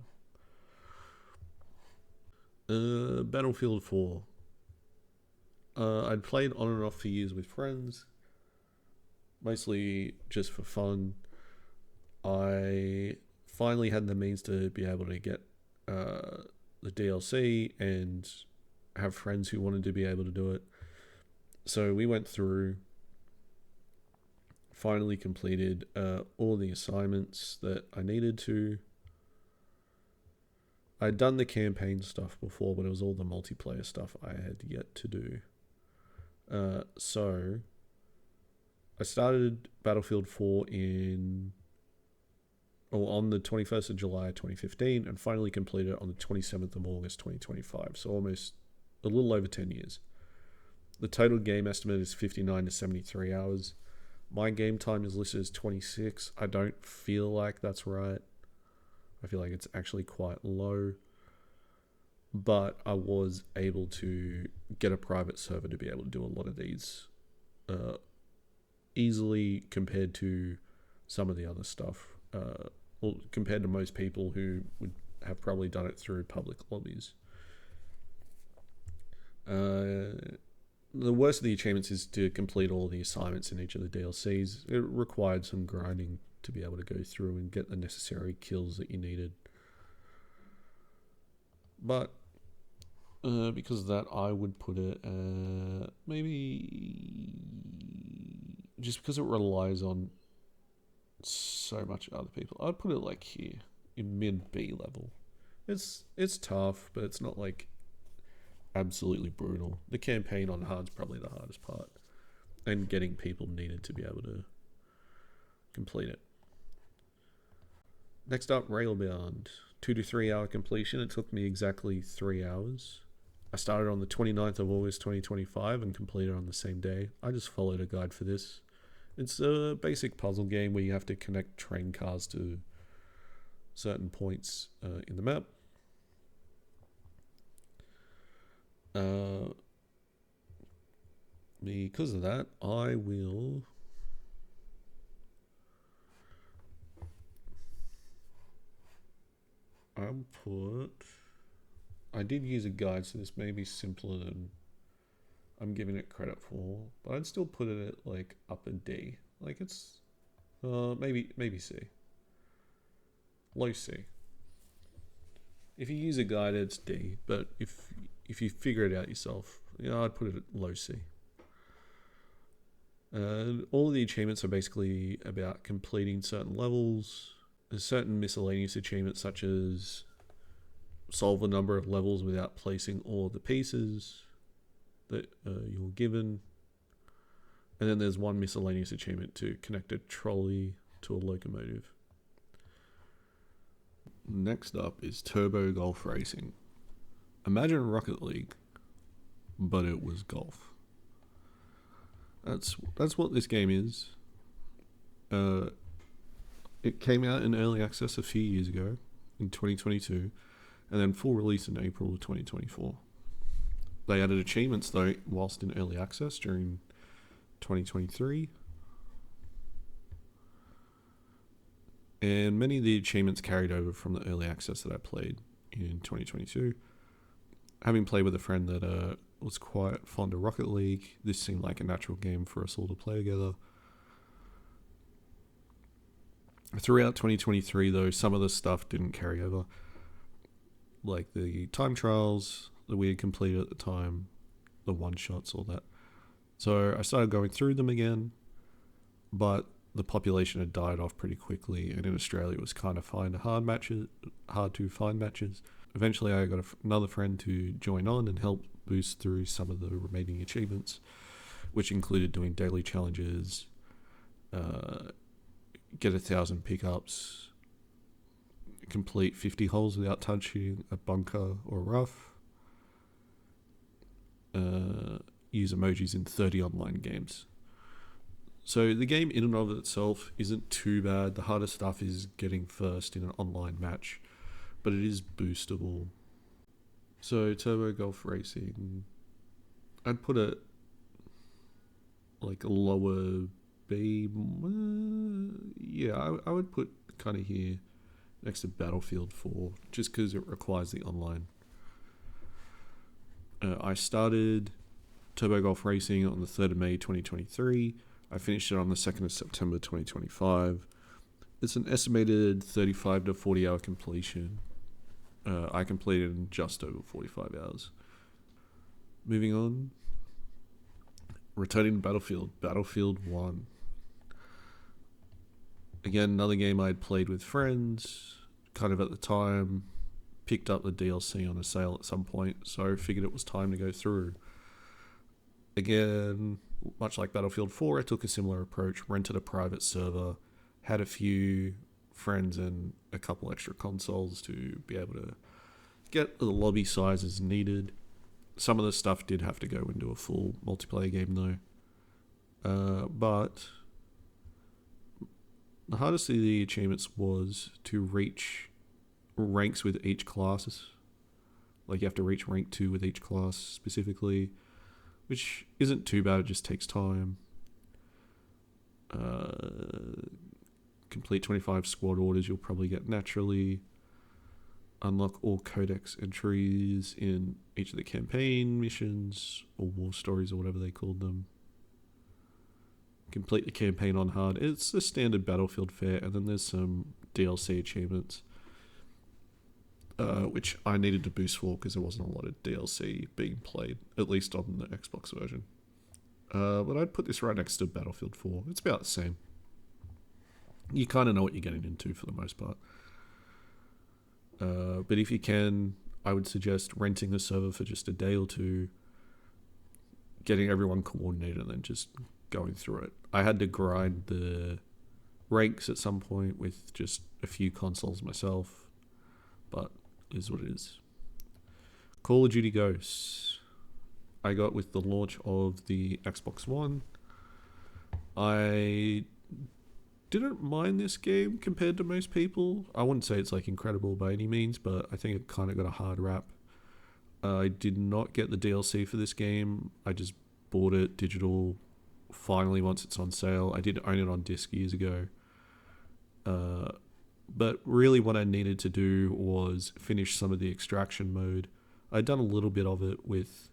Battlefield 4. I'd played on and off for years with friends, mostly just for fun. I finally had the means to be able to get the DLC and have friends who wanted to be able to do it. So we went through, finally completed all the assignments that I needed to. I'd done the campaign stuff before, but it was all the multiplayer stuff I had yet to do. So I started Battlefield 4 on the 21st of July 2015 and finally completed it on the 27th of August 2025. So almost a little over 10 years. The total game estimate is 59 to 73 hours. My game time is listed as 26. I don't feel like that's right. I feel like it's actually quite low. But I was able to get a private server to be able to do a lot of these easily compared to some of the other stuff. Well, compared to most people who would have probably done it through public lobbies. The worst of the achievements is to complete all the assignments in each of the DLCs. It required some grinding to be able to go through and get the necessary kills that you needed. But because of that, I would put it maybe just because it relies on so much other people. I'd put it like here in mid B level. It's tough, but it's not like absolutely brutal. The campaign on hard's probably the hardest part, and getting people needed to be able to complete it. Next up, Railbound. 2 to 3 hour completion. It took me exactly 3 hours. I started on the 29th of August 2025 and completed on the same day. I just followed a guide for this. It's a basic puzzle game where you have to connect train cars to certain points in the map. Because of that, I did use a guide, so this may be simpler than I'm giving it credit for, but I'd still put it at like upper D. Like it's maybe C. Low C. If you use a guide, it's D, but if you figure it out yourself, I'd put it at low C. All of the achievements are basically about completing certain levels. There's certain miscellaneous achievements such as solve a number of levels without placing all of the pieces that you're given. And then there's one miscellaneous achievement to connect a trolley to a locomotive. Next up is Turbo Golf Racing. Imagine Rocket League, but it was golf. That's what this game is. It came out in early access a few years ago, in 2022, and then full release in April of 2024. They added achievements though whilst in early access during 2023. And many of the achievements carried over from the early access that I played in 2022. Having played with a friend that was quite fond of Rocket League, this seemed like a natural game for us all to play together. Throughout 2023 though, some of the stuff didn't carry over. Like the time trials that we had completed at the time, the one-shots, all that. So I started going through them again, but the population had died off pretty quickly, and in Australia it was kind of hard to find matches. Eventually I got another friend to join on and help boost through some of the remaining achievements, which included doing daily challenges, get 1,000 pickups, complete 50 holes without touching a bunker or rough, use emojis in 30 online games. So the game in and of itself isn't too bad. The hardest stuff is getting first in an online match, but it is boostable. So Turbo Golf Racing, I'd put it like a lower B. Yeah, I would put kind of here next to Battlefield 4, just because it requires the online. I started Turbo Golf Racing on the 3rd of May 2023. I finished it on the 2nd of September 2025. It's an estimated 35 to 40 hour completion. I completed in just over 45 hours. Moving on. Returning to Battlefield 1. Again, another game I'd played with friends, kind of at the time. Picked up the DLC on a sale at some point, so figured it was time to go through. Again, much like Battlefield 4, I took a similar approach, rented a private server, had a few friends and a couple extra consoles to be able to get the lobby sizes needed. Some of the stuff did have to go into a full multiplayer game though. But the hardest of the achievements was to reach ranks with each class. Like you have to reach rank 2 with each class specifically, which isn't too bad, it just takes time. Complete 25 squad orders you'll probably get naturally. Unlock all codex entries in each of the campaign missions, or war stories, or whatever they called them. Complete the campaign on hard. It's the standard Battlefield fare, and then there's some DLC achievements, which I needed to boost for because there wasn't a lot of DLC being played, at least on the Xbox version. But I'd put this right next to Battlefield 4. It's about the same. You kind of know what you're getting into for the most part. But if you can, I would suggest renting the server for just a day or two, getting everyone coordinated, and then just going through it. I had to grind the ranks at some point with just a few consoles myself, but it is what it is. Call of Duty Ghosts. I got with the launch of the Xbox One. I didn't mind this game compared to most people. I wouldn't say it's like incredible by any means, but I think it kind of got a hard rap. I did not get the DLC for this game. I just bought it digital finally once it's on sale. I did own it on disc years ago. But really what I needed to do was finish some of the extraction mode. I'd done a little bit of it with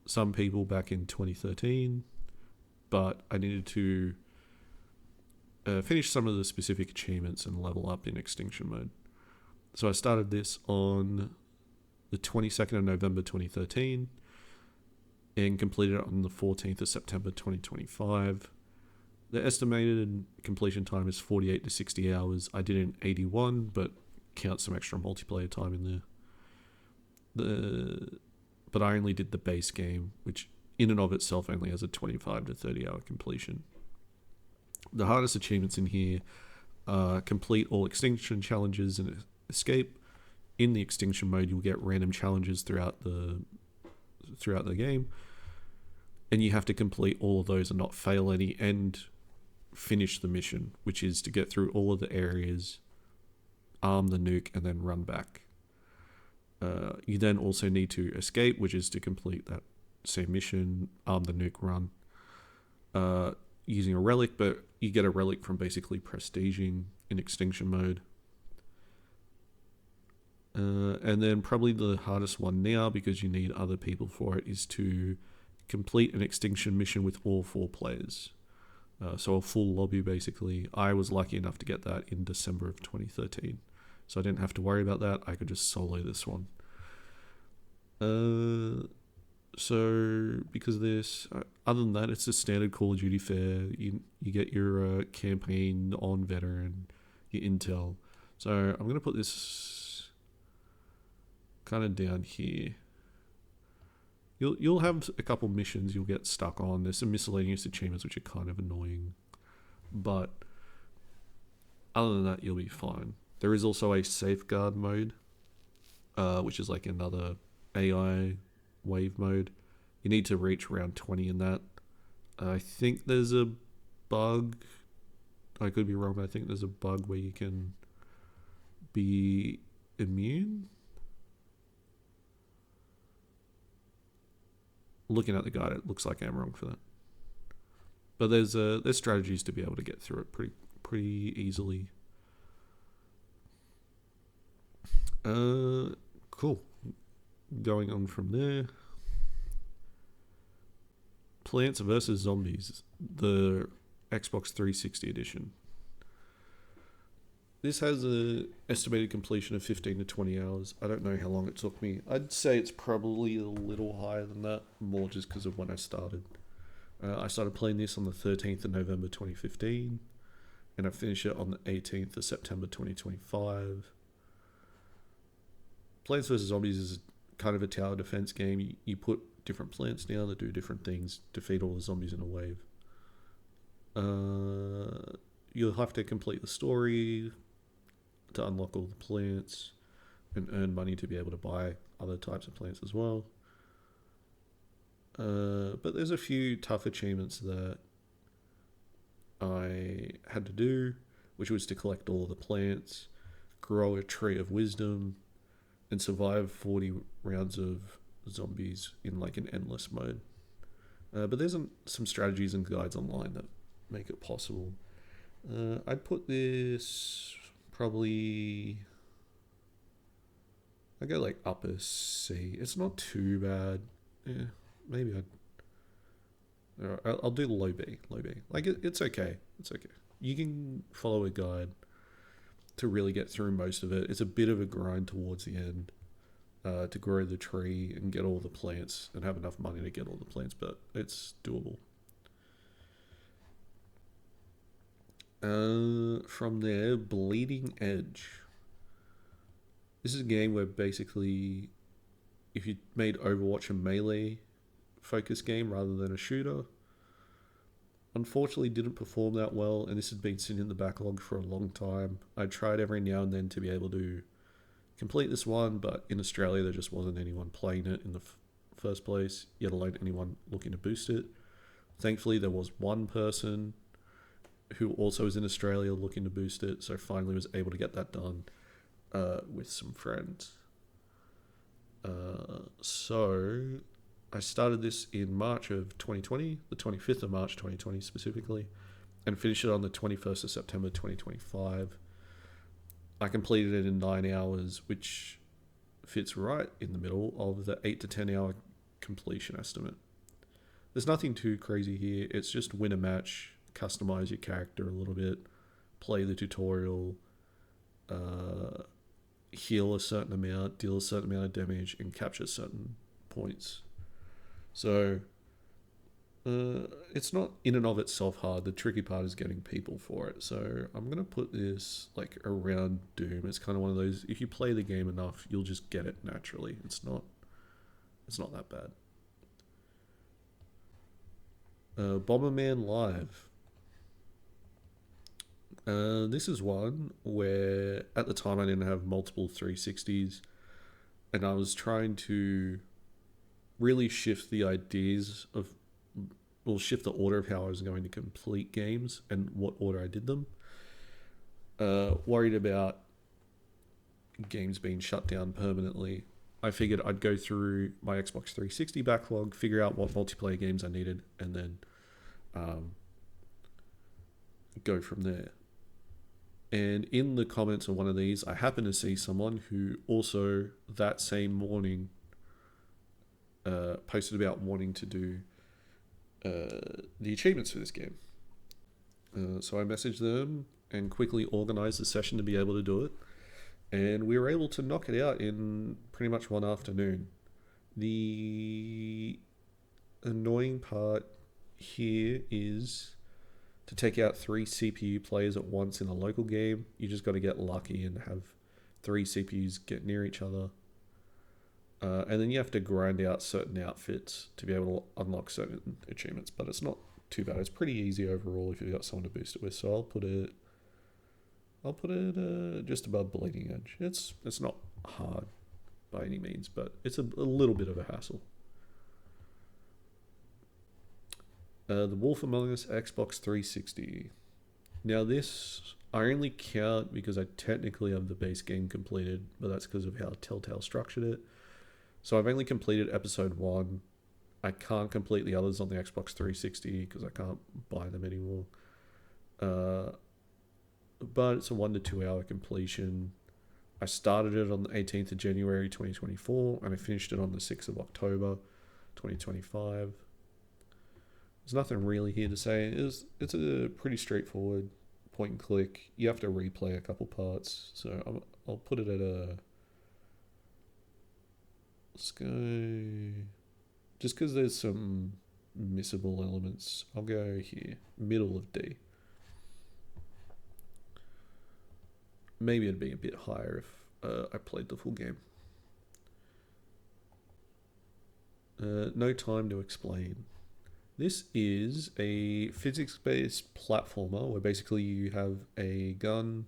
some people back in 2013, but I needed to finish some of the specific achievements and level up in extinction mode. So I started this on the 22nd of November 2013 and completed it on the 14th of September 2025. The estimated completion time is 48 to 60 hours. I did it in 81, but count some extra multiplayer time in there. But I only did the base game, which in and of itself only has a 25 to 30 hour completion. The hardest achievements in here are complete all extinction challenges and escape. In the extinction mode, you'll get random challenges throughout the game, and you have to complete all of those and not fail any, and finish the mission, which is to get through all of the areas, arm the nuke, and then run back. You then also need to escape, which is to complete that same mission, arm the nuke, run, using a relic, but you get a relic from basically prestiging in extinction mode. And then probably the hardest one now, because you need other people for it, is to complete an extinction mission with all 4 players. So a full lobby, basically. I was lucky enough to get that in December of 2013. So I didn't have to worry about that. I could just solo this one. So because of this, other than that, it's a standard Call of Duty fare. You get your campaign on veteran, your intel. So I'm going to put this kind of down here. You'll have a couple missions you'll get stuck on. There's some miscellaneous achievements which are kind of annoying, but other than that, you'll be fine. There is also a safeguard mode, which is like another AI wave mode. You need to reach round 20 in that. I think there's a bug. I could be wrong, but I think there's a bug where you can be immune. Looking at the guide, it looks like I'm wrong for that. But there's strategies to be able to get through it pretty easily. Cool. Going on from there. Plants vs. Zombies, the Xbox 360 edition. This has an estimated completion of 15 to 20 hours. I don't know how long it took me. I'd say it's probably a little higher than that, more just because of when I started. I started playing this on the 13th of November 2015, and I finished it on the 18th of September 2025. Plants vs. Zombies is kind of a tower defense game. You put different plants down that do different things, defeat all the zombies in a wave. You'll have to complete the story to unlock all the plants and earn money to be able to buy other types of plants as well. But there's a few tough achievements that I had to do, which was to collect all the plants, grow a tree of wisdom, and survive 40 rounds of zombies in like an endless mode. But there's some strategies and guides online that make it possible. I'd put this probably... I go like upper C. It's not too bad. Yeah, maybe I'll do low B. Like it's okay. It's okay. You can follow a guide to really get through most of it. It's a bit of a grind towards the end to grow the tree and get all the plants and have enough money to get all the plants, but it's doable. From there, Bleeding Edge. This is a game where basically, if you made Overwatch a melee focus game rather than a shooter, unfortunately didn't perform that well, and this had been sitting in the backlog for a long time. I tried every now and then to be able to complete this one, but in Australia there just wasn't anyone playing it in the first place, yet alone anyone looking to boost it. Thankfully there was one person who also was in Australia looking to boost it, so finally was able to get that done with some friends. So I started this in March of 2020, the 25th of March 2020 specifically, and finished it on the 21st of September 2025. I completed it in 9 hours, which fits right in the middle of the 8 to 10 hour completion estimate. There's nothing too crazy here. It's just win a match, customize your character a little bit, play the tutorial, heal a certain amount, deal a certain amount of damage, and capture certain points. So it's not in and of itself hard. The tricky part is getting people for it. So I'm going to put this like around Doom. It's kind of one of those, if you play the game enough, you'll just get it naturally. It's not that bad. Bomberman Live. This is one where at the time I didn't have multiple 360s, and I was trying to really shift the ideas of, well, shift the order of how I was going to complete games and what order I did them. Worried about games being shut down permanently. I figured I'd go through my Xbox 360 backlog, figure out what multiplayer games I needed, and then go from there. And in the comments of one of these, I happened to see someone who also that same morning posted about wanting to do the achievements for this game. So I messaged them and quickly organized a session to be able to do it. And we were able to knock it out in pretty much one afternoon. The annoying part here is to take out 3 CPU players at once in a local game. You just got to get lucky and have 3 CPUs get near each other. And then you have to grind out certain outfits to be able to unlock certain achievements. But it's not too bad. It's pretty easy overall if you've got someone to boost it with. So I'll put it just above Bleeding Edge. It's not hard by any means, but it's a little bit of a hassle. The Wolf Among Us Xbox 360. Now this I only count because I technically have the base game completed, but that's because of how Telltale structured it. So I've only completed episode 1. I can't complete the others on the Xbox 360 because I can't buy them anymore. Uh, but it's a 1 to 2 hour completion. I started it on the 18th of January 2024 and I finished it on the 6th of October 2025. There's nothing really here to say. It's a pretty straightforward point and click. You have to replay a couple parts, so I'll put it at a. Let's go. Just because there's some missable elements, I'll go here, middle of D. Maybe it'd be a bit higher if I played the full game. No time to explain. This is a physics-based platformer where basically you have a gun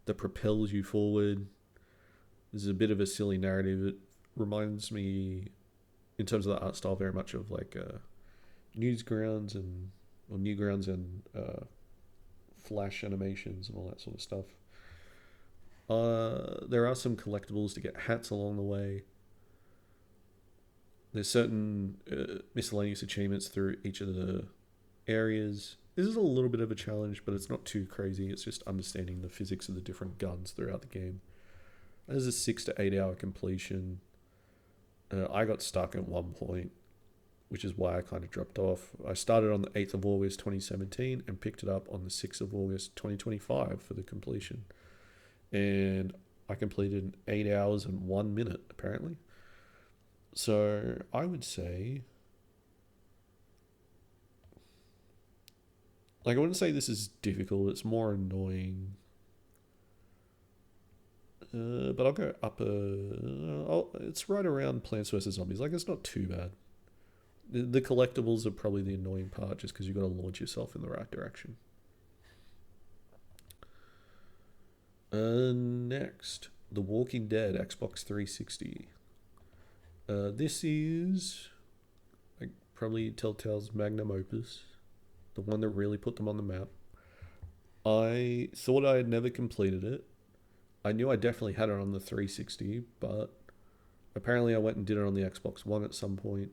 that propels you forward. This is a bit of a silly narrative. It reminds me, in terms of the art style, very much of like Newgrounds and Flash animations and all that sort of stuff. There are some collectibles to get hats along the way. There's certain miscellaneous achievements through each of the areas. This is a little bit of a challenge, but it's not too crazy. It's just understanding the physics of the different guns throughout the game. There's a 6 to 8 hour completion. I got stuck at one point, which is why I kind of dropped off. I started on the 8th of August 2017 and picked it up on the 6th of August 2025 for the completion. And I completed in 8 hours and 1 minute, apparently. So I would say, like, I wouldn't say this is difficult. It's more annoying. But I'll go it's right around Plants vs Zombies. Like, it's not too bad. The collectibles are probably the annoying part, just because you've got to launch yourself in the right direction. Next, The Walking Dead Xbox 360. This is like probably Telltale's magnum opus, the one that really put them on the map. I thought I had never completed it. I knew I definitely had it on the 360, but apparently I went and did it on the Xbox One at some point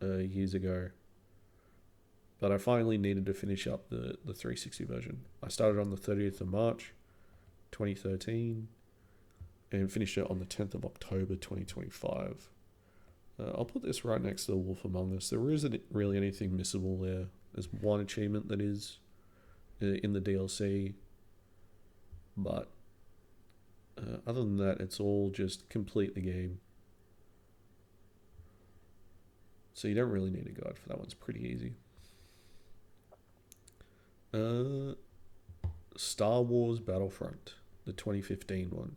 years ago. But I finally needed to finish up the 360 version. I started on the 30th of March 2013 and finished it on the 10th of October 2025. I'll put this right next to The Wolf Among Us. There isn't really anything missable there. There's one achievement that is in the DLC, but other than that, it's all just complete the game. So you don't really need a guide for that one. It's pretty easy. Star Wars Battlefront, the 2015 one.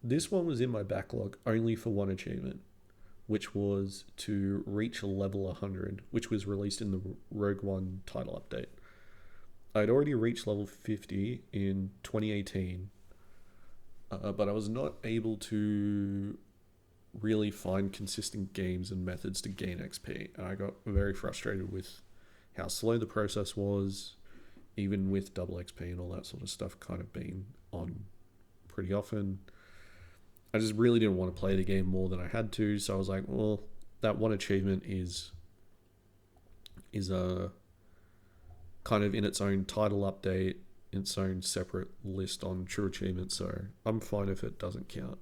This one was in my backlog only for one achievement, which was to reach level 100, which was released in the Rogue One title update. I'd already reached level 50 in 2018, but I was not able to really find consistent games and methods to gain XP. And I got very frustrated with how slow the process was, even with double XP and all that sort of stuff kind of being on pretty often. I just really didn't want to play the game more than I had to, so I was like, well, that one achievement is a kind of in its own title update, its own separate list on True Achievements, so I'm fine if it doesn't count.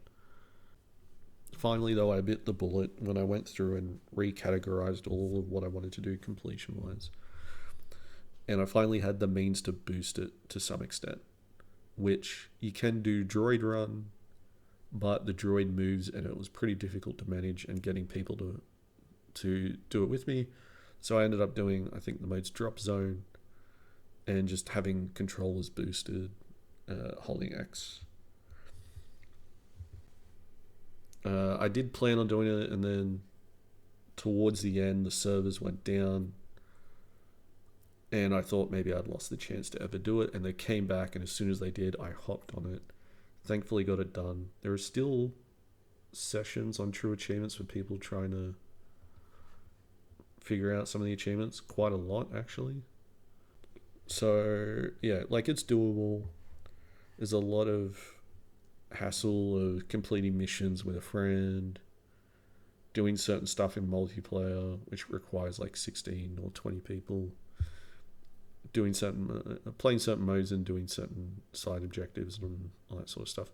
Finally, though, I bit the bullet when I went through and recategorized all of what I wanted to do completion-wise. And I finally had the means to boost it to some extent, which you can do droid run, but the droid moves and it was pretty difficult to manage and getting people to do it with me. So I ended up doing, I think the mode's drop zone and just having controllers boosted, holding X. I did plan on doing it, and then towards the end the servers went down and I thought maybe I'd lost the chance to ever do it, and they came back, and as soon as they did, I hopped on it. Thankfully got it done. There are still sessions on True Achievements for people trying to figure out some of the achievements, quite a lot actually. So yeah, like it's doable. There's a lot of hassle of completing missions with a friend, doing certain stuff in multiplayer, which requires like 16 or 20 people, doing certain, playing certain modes and doing certain side objectives and all that sort of stuff.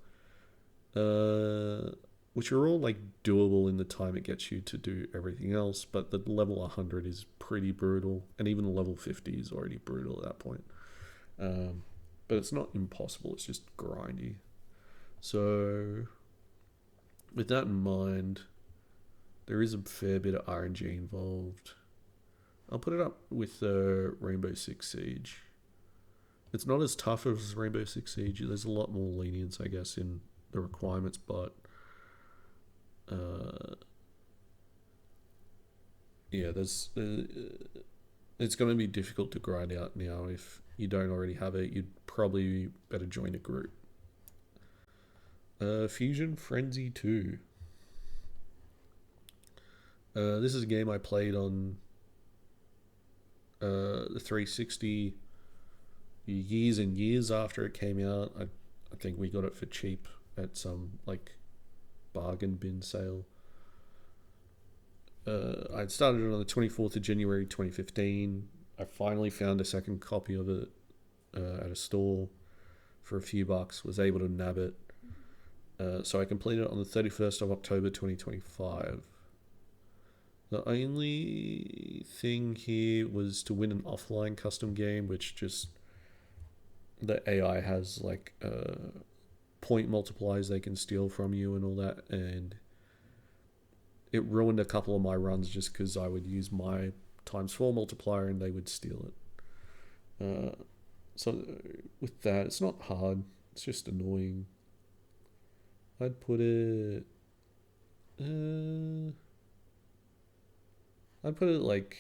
Which are all like doable in the time it gets you to do everything else, but the level 100 is pretty brutal, and even the level 50 is already brutal at that point. But it's not impossible, it's just grindy. So, with that in mind, there is a fair bit of RNG involved. I'll put it up with Rainbow Six Siege. It's not as tough as Rainbow Six Siege. There's a lot more lenience, I guess, in the requirements, but yeah, it's going to be difficult to grind out now. If you don't already have it, you'd probably better join a group. Fusion Frenzy 2. This is a game I played on the 360 years and years after it came out. I think we got it for cheap at some like bargain bin sale. I'd started it on the 24th of January 2015. I finally found a second copy of it at a store for a few bucks, was able to nab it. So I completed it on the 31st of October 2025. The only thing here was to win an offline custom game, which just the AI has like point multipliers they can steal from you and all that, and it ruined a couple of my runs just because I would use my ×4 multiplier and they would steal it. So with that, it's not hard, it's just annoying. I'd put it like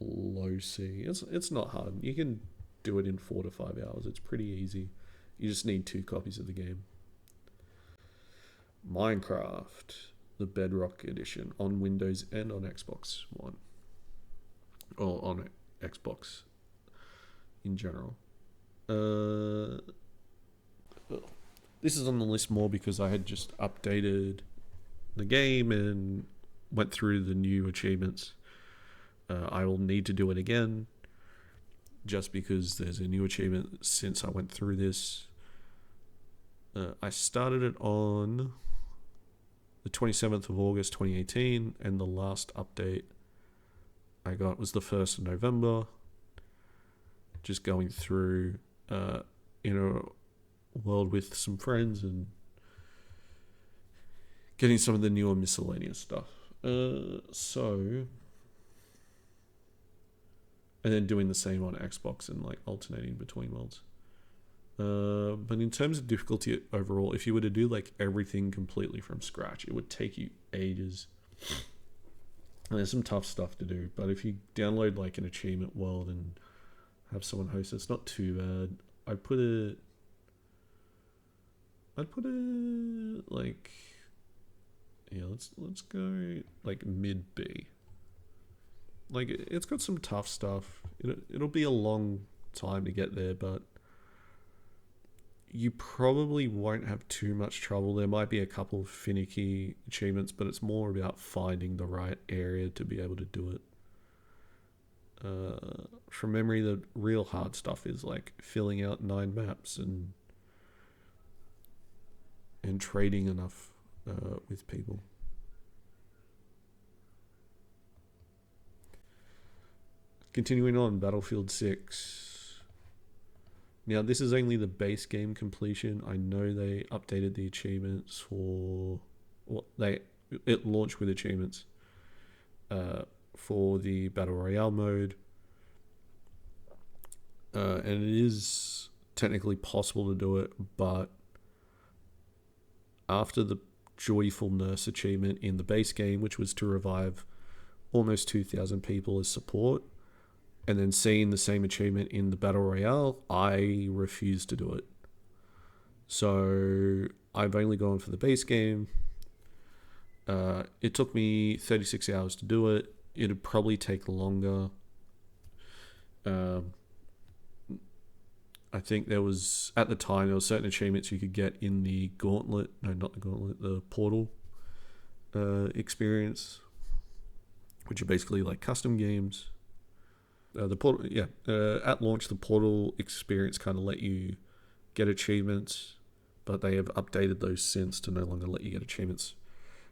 low C. It's not hard. You can do it in 4 to 5 hours. It's pretty easy. You just need 2 copies of the game. Minecraft, the Bedrock Edition, on Windows and on Xbox One. Or on Xbox in general. This is on the list more because I had just updated the game and went through the new achievements. I will need to do it again just because there's a new achievement since I went through this. I started it on the 27th of August 2018, and the last update I got was the 1st of November. Just going through in a world with some friends and getting some of the newer miscellaneous stuff. And then doing the same on Xbox and like alternating between worlds. But in terms of difficulty overall, if you were to do like everything completely from scratch, it would take you ages. And there's some tough stuff to do, but if you download like an achievement world and have someone host it, it's not too bad. I'd put it like, yeah, let's go like mid B. Like it's got some tough stuff. It'll be a long time to get there, but you probably won't have too much trouble. There might be a couple of finicky achievements, but it's more about finding the right area to be able to do it. From memory, the real hard stuff is like filling out 9 maps and trading enough with people. Continuing on, Battlefield 6. Now, this is only the base game completion. I know they updated the achievements for... Well, it launched with achievements for the Battle Royale mode. And it is technically possible to do it, but after the Joyful Nurse achievement in the base game, which was to revive almost 2,000 people as support, and then seeing the same achievement in the Battle Royale, I refused to do it. So I've only gone for the base game. It took me 36 hours to do it, it'd probably take longer. Um, I think there was, at the time, there were certain achievements you could get in the Gauntlet. No, not the Gauntlet. The Portal experience, which are basically like custom games. The Portal, yeah. At launch, the Portal experience kind of let you get achievements, but they have updated those since to no longer let you get achievements,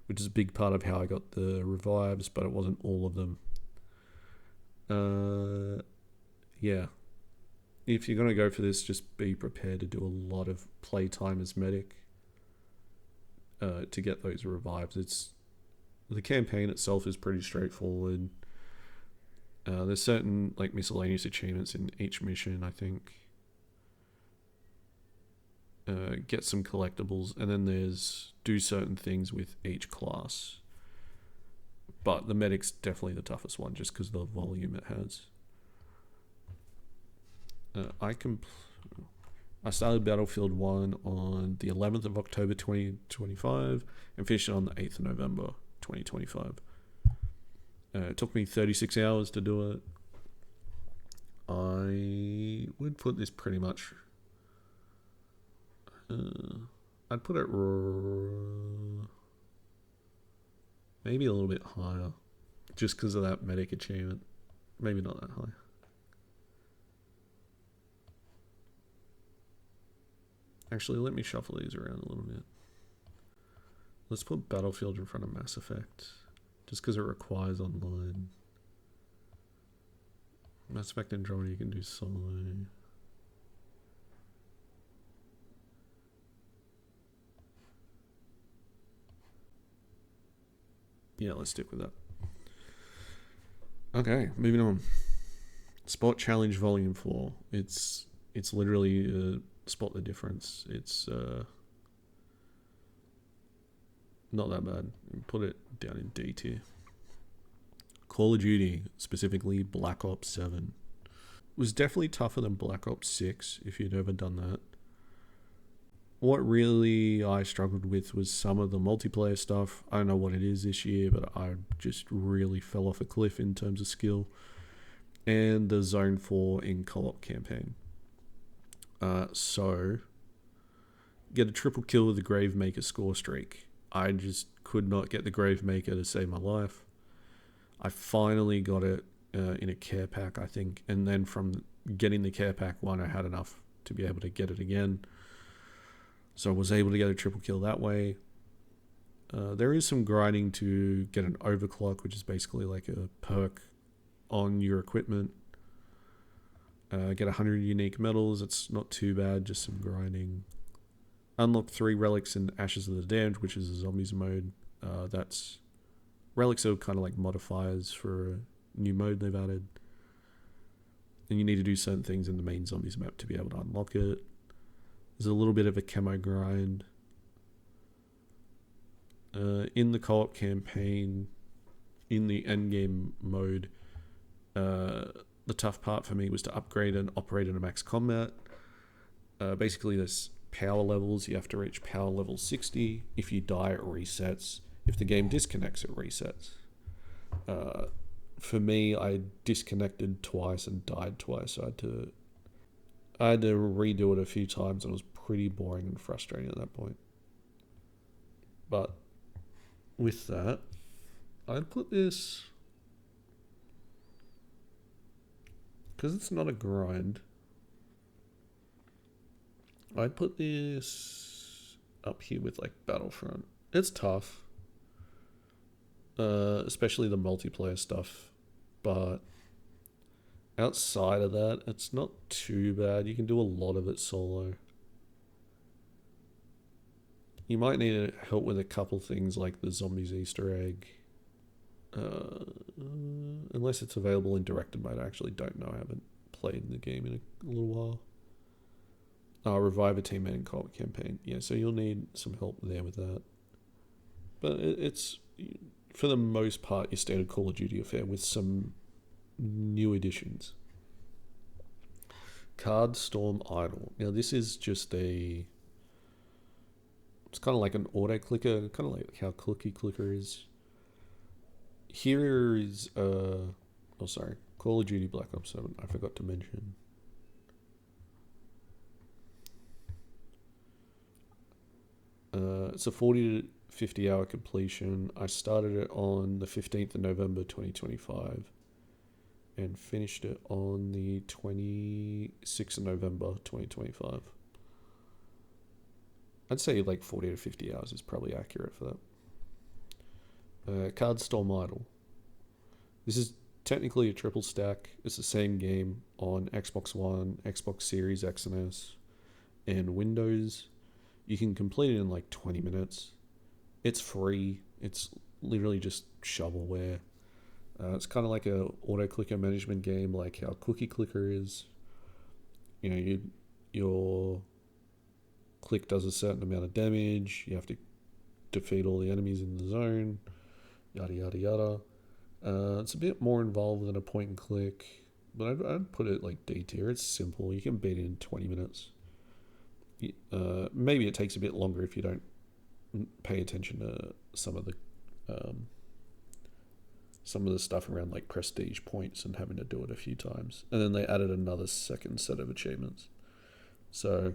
which is a big part of how I got the revives, but it wasn't all of them. Yeah. If you're going to go for this, just be prepared to do a lot of playtime as medic to get those revives. The campaign itself is pretty straightforward. There's certain like miscellaneous achievements in each mission, I think. Get some collectibles, and then there's do certain things with each class. But the medic's definitely the toughest one, just because of the volume it has. I started Battlefield 1 on the 11th of October 2025 and finished it on the 8th of November 2025. It took me 36 hours to do it. I would put this pretty much... I'd put it maybe a little bit higher, just because of that medic achievement. Maybe not that high. Actually, let me shuffle these around a little bit. Let's put Battlefield in front of Mass Effect, just because it requires online. Mass Effect Andromeda you can do solo. Yeah, let's stick with that. Okay, moving on. Spot Challenge Volume 4. It's literally spot the difference. It's not that bad. Put it down in D tier. Call of Duty, specifically Black Ops 7. Was definitely tougher than Black Ops 6 if you'd ever done that. What really I struggled with was some of the multiplayer stuff. I don't know what it is this year, but I just really fell off a cliff in terms of skill. And the Zone 4 in co-op campaign. So, get a triple kill with the Gravemaker score streak. I just could not get the Gravemaker to save my life. I finally got it in a care pack, I think. And then from getting the care pack one, I had enough to be able to get it again. So I was able to get a triple kill that way. There is some grinding to get an overclock, which is basically like a perk on your equipment. Get 100 unique medals. It's not too bad, just some grinding. Unlock 3 relics in Ashes of the Damned, which is a zombies mode. That's relics are kind of like modifiers for a new mode they've added. And you need to do certain things in the main zombies map to be able to unlock it. There's a little bit of a camo grind. In the co-op campaign, in the endgame mode, the tough part for me was to upgrade and operate in a max combat. Basically, there's power levels. You have to reach power level 60. If you die, it resets. If the game disconnects, it resets. For me, I disconnected twice and died twice. So I had to redo it a few times, and it was pretty boring and frustrating at that point. But with that, I'd put this, because it's not a grind, I'd put this up here with like Battlefront. It's tough, especially the multiplayer stuff, but outside of that, it's not too bad. You can do a lot of it solo. You might need help with a couple things like the zombies Easter egg. Unless it's available in directed mode. I actually don't know. I haven't played the game in a little while. Revive a teammate in co-op campaign. Yeah, so you'll need some help there with that. But it's, for the most part, your standard Call of Duty affair with some new additions. Card Storm Idol. Now this is just it's kind of like an auto clicker, kind of like how Clicky Clicker is. here is oh sorry, Call of Duty Black Ops 7. I forgot to mention. It's a 40 to 50 hour completion. I started it on the 15th of November 2025 and finished it on the 26th of November 2025. I'd say like 40 to 50 hours is probably accurate for that. Card Storm Idol. This is technically a triple stack. It's the same game on Xbox One, Xbox Series X and S, and Windows. You can complete it in like 20 minutes. It's free. It's literally just shovelware. It's kind of like a auto clicker management game, like how Cookie Clicker is. You know, your click does a certain amount of damage. You have to defeat all the enemies in the zone. Yada yada yada. It's a bit more involved than a point and click, but I'd put it like D tier. It's simple. You can beat it in 20 minutes. Maybe it takes a bit longer if you don't pay attention to some of the stuff around like prestige points and having to do it a few times. And then they added another second set of achievements. So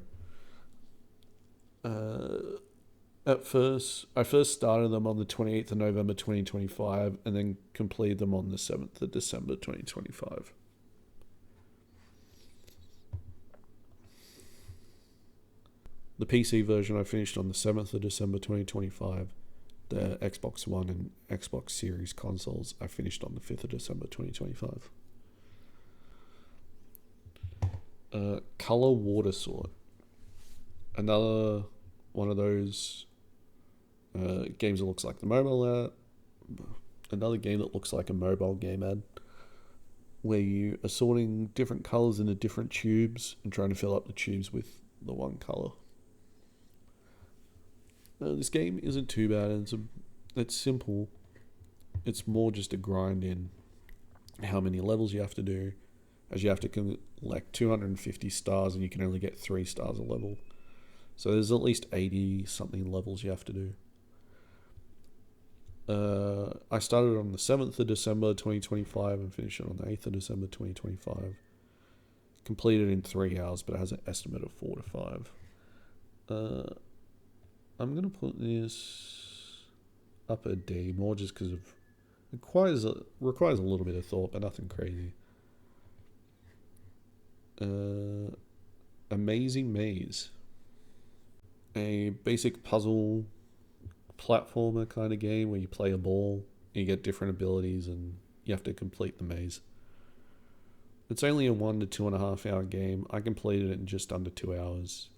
I first started them on the 28th of November 2025 and then completed them on the 7th of December 2025. The PC version I finished on the 7th of December 2025. The Xbox One and Xbox Series consoles I finished on the 5th of December 2025. Color Water Sword. Another one of those games that looks like the mobile app. Another game that looks like a mobile game ad, where you are sorting different colors into different tubes and trying to fill up the tubes with the one color. This game isn't too bad. It's simple. It's more just a grind in how many levels you have to do, as you have to collect 250 stars and you can only get 3 stars a level. So there's at least 80 something levels you have to do. I started on the 7th of December 2025 and finished it on the 8th of December 2025. Completed in 3 hours, but it has an estimate of 4 to 5. I'm going to put this up a D, more just because it requires a little bit of thought, but nothing crazy. Amazing Maze. A basic puzzle platformer kind of game where you play a ball, you get different abilities, and you have to complete the maze. It's only a 1 to 2.5 hour game. I completed it in just under 2 hours.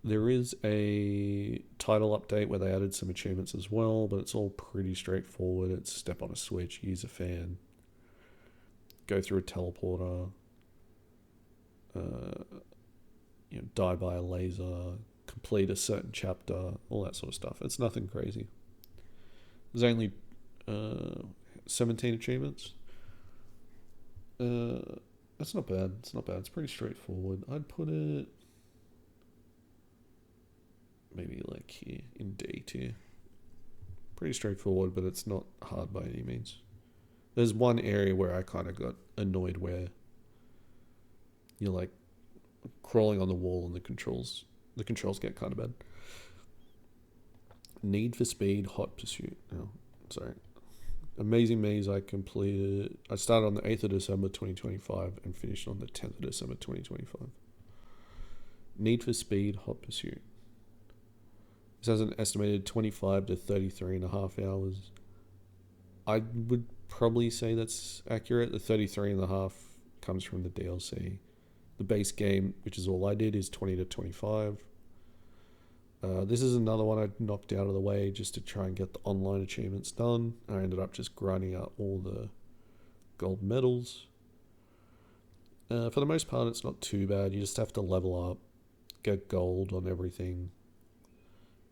There is a title update where they added some achievements as well, but it's all pretty straightforward. It's step on a switch, use a fan, go through a teleporter, die by a laser, complete a certain chapter, all that sort of stuff. It's nothing crazy. There's only 17 achievements. That's not bad. It's not bad. It's pretty straightforward. I'd put it maybe like here in D tier. Pretty straightforward, but it's not hard by any means. There's one area where I kind of got annoyed where you're like crawling on the wall and the controls get kind of bad. Need for Speed Hot Pursuit. Oh, sorry. Amazing Maze I completed. I started on the 8th of December 2025 and finished on the 10th of December 2025. Need for Speed Hot Pursuit. This has an estimated 25 to 33.5 hours. I would probably say that's accurate. The 33.5 comes from the DLC. The base game, which is all I did, is 20 to 25. This is another one I knocked out of the way just to try and get the online achievements done. I ended up just grinding out all the gold medals. For the most part, it's not too bad. You just have to level up, get gold on everything.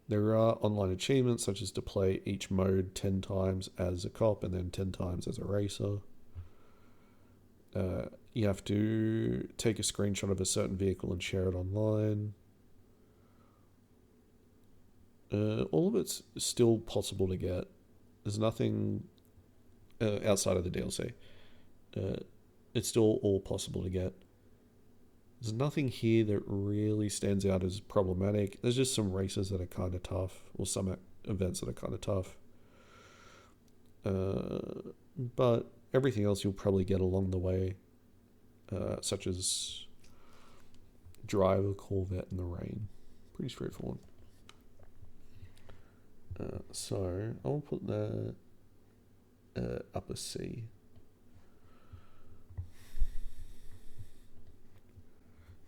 There are online achievements such as to play each mode 10 times as a cop and then 10 times as a racer. You have to take a screenshot of a certain vehicle and share it online. All of it's still possible to get. There's nothing outside of the DLC. Uh, it's still all possible to get. There's nothing here that really stands out as problematic. There's just some races that are kind of tough, or some events that are kind of tough. But everything else you'll probably get along the way, such as drive a Corvette in the rain. Pretty straightforward. So I'll put that upper C.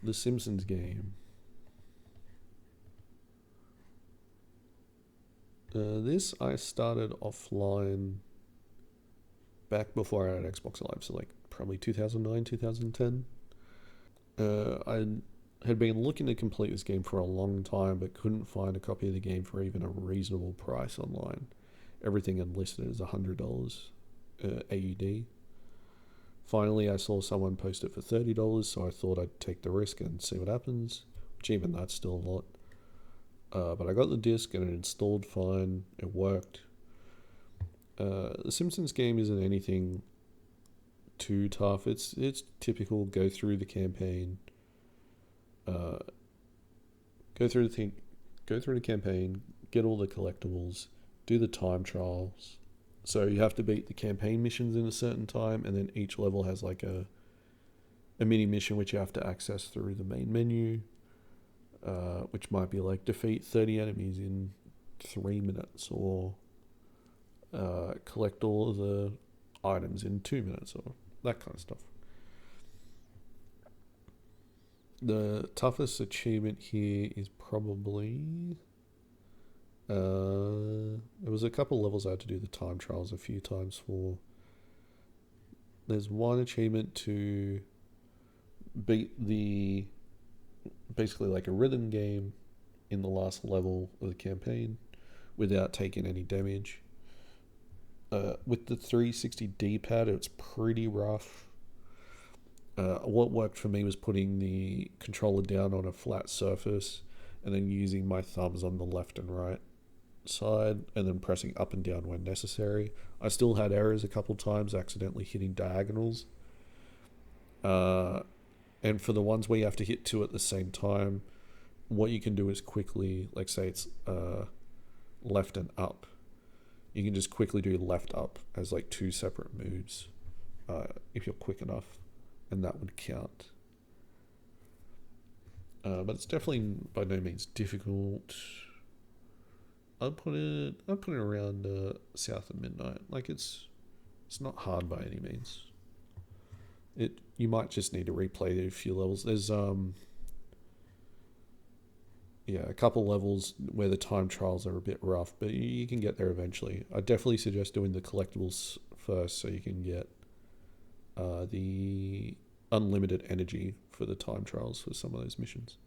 The Simpsons game. This I started offline back before I had Xbox Live, so like probably 2009, 2010. I had been looking to complete this game for a long time, but couldn't find a copy of the game for even a reasonable price online. Everything had listed as $100 AUD. Finally, I saw someone post it for $30, so I thought I'd take the risk and see what happens, which even that's still a lot. But I got the disc and it installed fine, it worked. The Simpsons game isn't anything too tough. It's typical. Go through the campaign. Go through the campaign. Get all the collectibles. Do the time trials. So you have to beat the campaign missions in a certain time, and then each level has like a mini mission which you have to access through the main menu, which might be like defeat 30 enemies in 3 minutes, or collect all of the items in 2 minutes, or that kind of stuff. The toughest achievement here is probably... there was a couple levels I had to do the time trials a few times for. There's one achievement to beat basically like a rhythm game in the last level of the campaign without taking any damage. With the 360 D-pad, it's pretty rough. What worked for me was putting the controller down on a flat surface and then using my thumbs on the left and right side, and then pressing up and down when necessary. I still had errors a couple times, accidentally hitting diagonals. And for the ones where you have to hit two at the same time, what you can do is quickly, like say it's left and up, you can just quickly do left up as like two separate moves if you're quick enough, and that would count. But it's definitely by no means difficult. I'd put it around south of midnight. Like it's not hard by any means. You might just need to replay a few levels. There's a couple levels where the time trials are a bit rough, but you can get there eventually. I definitely suggest doing the collectibles first, so you can get the unlimited energy for the time trials for some of those missions.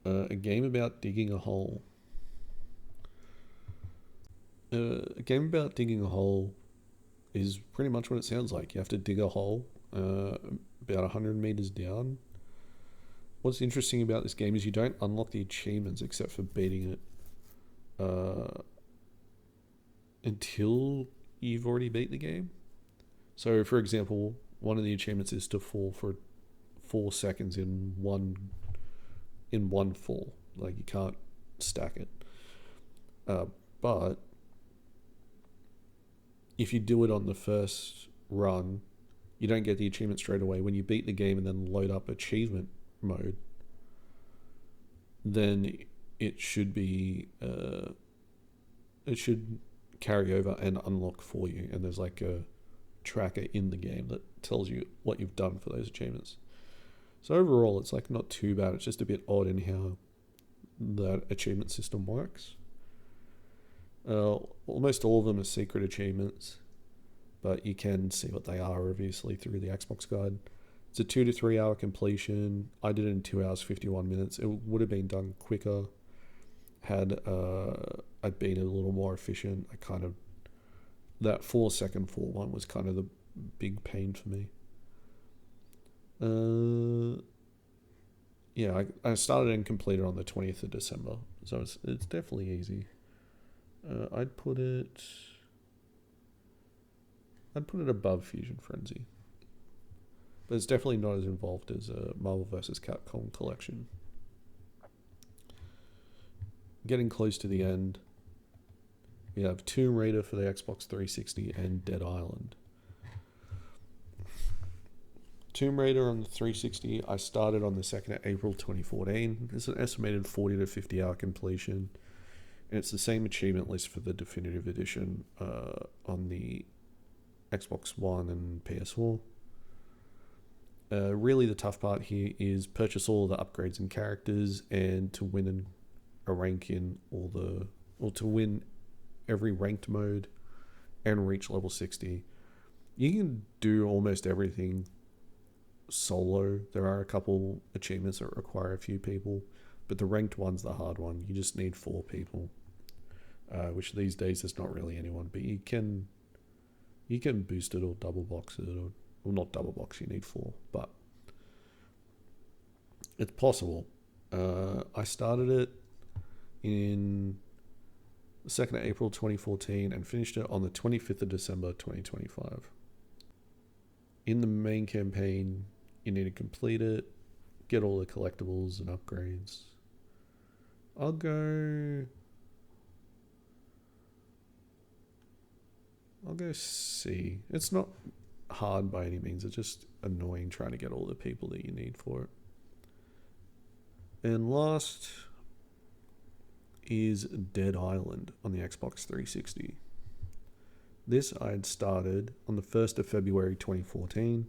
A game about digging a hole. A game about digging a hole is pretty much what it sounds like. You have to dig a hole about 100 meters down. What's interesting about this game is you don't unlock the achievements except for beating it until you've already beat the game. So, for example, one of the achievements is to fall for 4 seconds in one fall. Like, you can't stack it. But if you do it on the first run, you don't get the achievement straight away. When you beat the game and then load up achievement mode, then it should be it should carry over and unlock for you, and there's like a tracker in the game that tells you what you've done for those achievements. So overall, it's like not too bad. It's just a bit odd in how that achievement system works. Almost all of them are secret achievements, but you can see what they are obviously through the Xbox guide. It's a 2 to 3 hour completion. I did it in 2 hours 51 minutes. It would have been done quicker had I'd been a little more efficient. That 4 second fall one was kind of the big pain for me. I started and completed on the 20th of December, So it's definitely easy. I'd put it above Fusion Frenzy, but it's definitely not as involved as a Marvel vs. Capcom collection. Getting close to the end, we have Tomb Raider for the Xbox 360 and Dead Island. Tomb Raider on the 360, I started on the 2nd of April 2014. It's an estimated 40 to 50 hour completion. And it's the same achievement list for the Definitive Edition on the Xbox One and PS4. Really the tough part here is purchase all the upgrades and characters, and to win a rank in to win every ranked mode and reach level 60. You can do almost everything solo. There are a couple achievements that require a few people, but the ranked one's the hard one. You just need 4 people, which these days there's not really anyone, but you can boost it or double box it, or well, not double box, you need 4, but it's possible. I started it in the 2nd of April 2014 and finished it on the 25th of December 2025. In the main campaign, you need to complete it, get all the collectibles and upgrades. I'll go C. It's not hard by any means, it's just annoying trying to get all the people that you need for it. And last is Dead Island on the Xbox 360. This I had started on the 1st of February 2014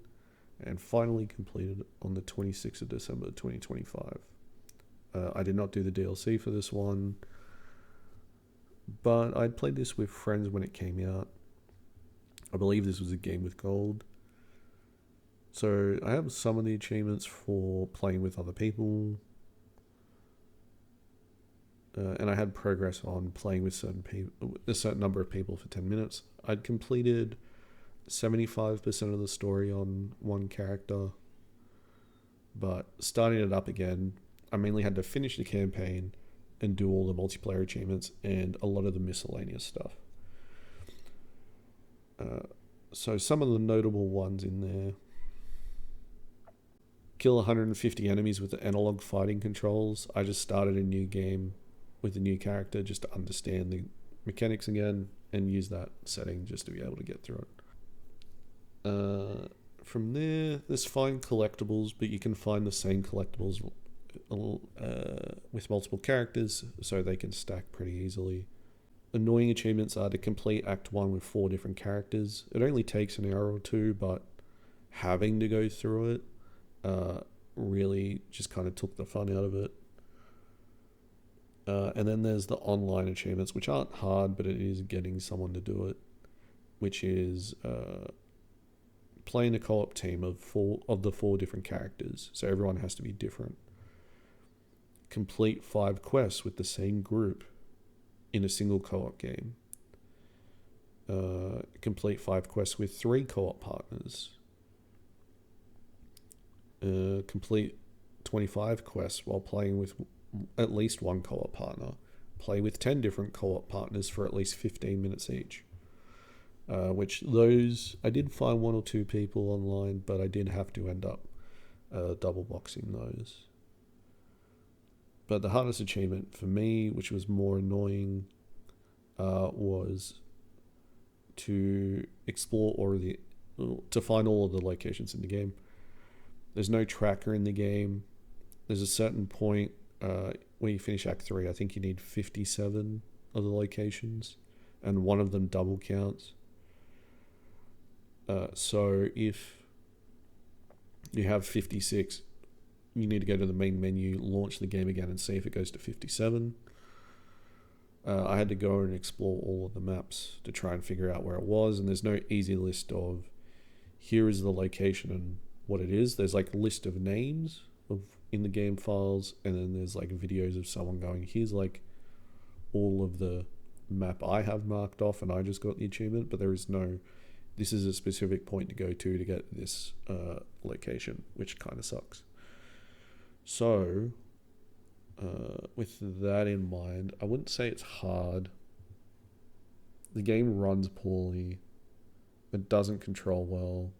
and finally completed on the 26th of December 2025. I did not do the DLC for this one, but I'd played this with friends when it came out. I believe this was a game with gold. So I have some of the achievements for playing with other people. And I had progress on playing with a certain number of people for 10 minutes. I'd completed 75% of the story on one character, but starting it up again, I mainly had to finish the campaign and do all the multiplayer achievements and a lot of the miscellaneous stuff. So some of the notable ones in there: kill 150 enemies with the analog fighting controls. I just started a new game with a new character just to understand the mechanics again and use that setting just to be able to get through it. From there's find collectibles, but you can find the same collectibles with multiple characters, so they can stack pretty easily. Annoying achievements are to complete Act 1 with 4 different characters. It only takes an hour or two, but having to go through it really just kind of took the fun out of it. And then there's the online achievements, which aren't hard, but it is getting someone to do it, which is playing a co-op team of the 4 different characters, so everyone has to be different. Complete 5 quests with the same group in a single co-op game. Complete 5 quests with 3 co-op partners. Complete 25 quests while playing with at least 1 co-op partner. Play with 10 different co-op partners for at least 15 minutes each. Which those, I did find 1 or 2 people online, but I did have to end up double boxing those. But the hardest achievement for me, which was more annoying, was to explore to find all of the locations in the game. There's no tracker in the game. There's a certain point when you finish Act 3, I think you need 57 of the locations, and one of them double counts. So if you have 56, you need to go to the main menu, launch the game again, and see if it goes to 57. I had to go and explore all of the maps to try and figure out where it was, and there's no easy list of here is the location and what it is. There's like a list of names of in the game files, and then there's like videos of someone going, here's like all of the map I have marked off and I just got the achievement, but there is no, this is a specific point to go to get this location, which kind of sucks. So with that in mind, I wouldn't say it's hard. The game runs poorly. It doesn't control well.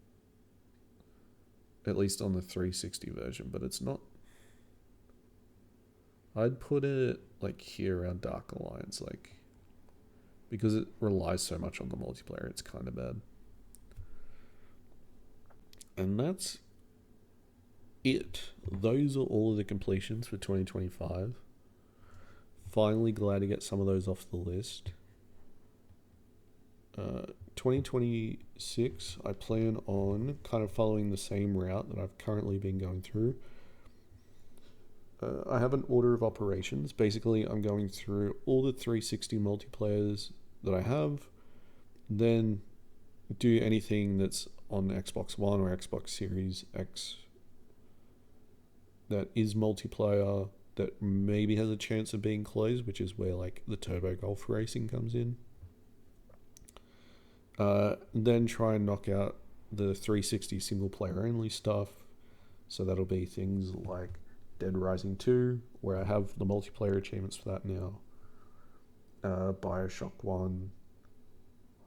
At least on the 360 version, but it's not. I'd put it like here around Dark Alliance, like, because it relies so much on the multiplayer, it's kind of bad. And that's it. Those are all of the completions for 2025. Finally glad to get some of those off the list. 2026, I plan on kind of following the same route that I've currently been going through. I have an order of operations. Basically, I'm going through all the 360 multiplayers that I have, then do anything that's on Xbox One or Xbox Series X that is multiplayer that maybe has a chance of being closed, which is where like the turbo golf racing comes in. Then try and knock out the 360 single player only stuff. So that'll be things like Dead Rising 2, where I have the multiplayer achievements for that now. Bioshock 1,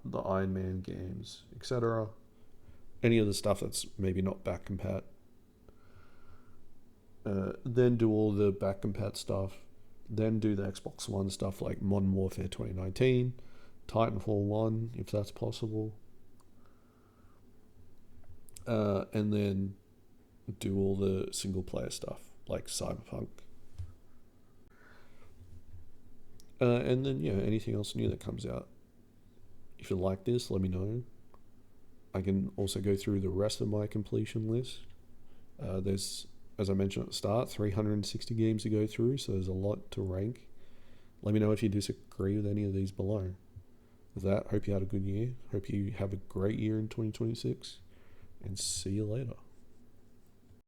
the Iron Man games, etc. Any of the stuff that's maybe not back compat. Then do all the back compat stuff. Then do the Xbox One stuff like Modern Warfare 2019, Titanfall 1, if that's possible. And then do all the single player stuff like Cyberpunk. And then, yeah, anything else new that comes out. If you like this, let me know. I can also go through the rest of my completion list. There's, as I mentioned at the start, 360 games to go through, so there's a lot to rank. Let me know if you disagree with any of these below. With that, hope you had a good year. Hope you have a great year in 2026, and see you later.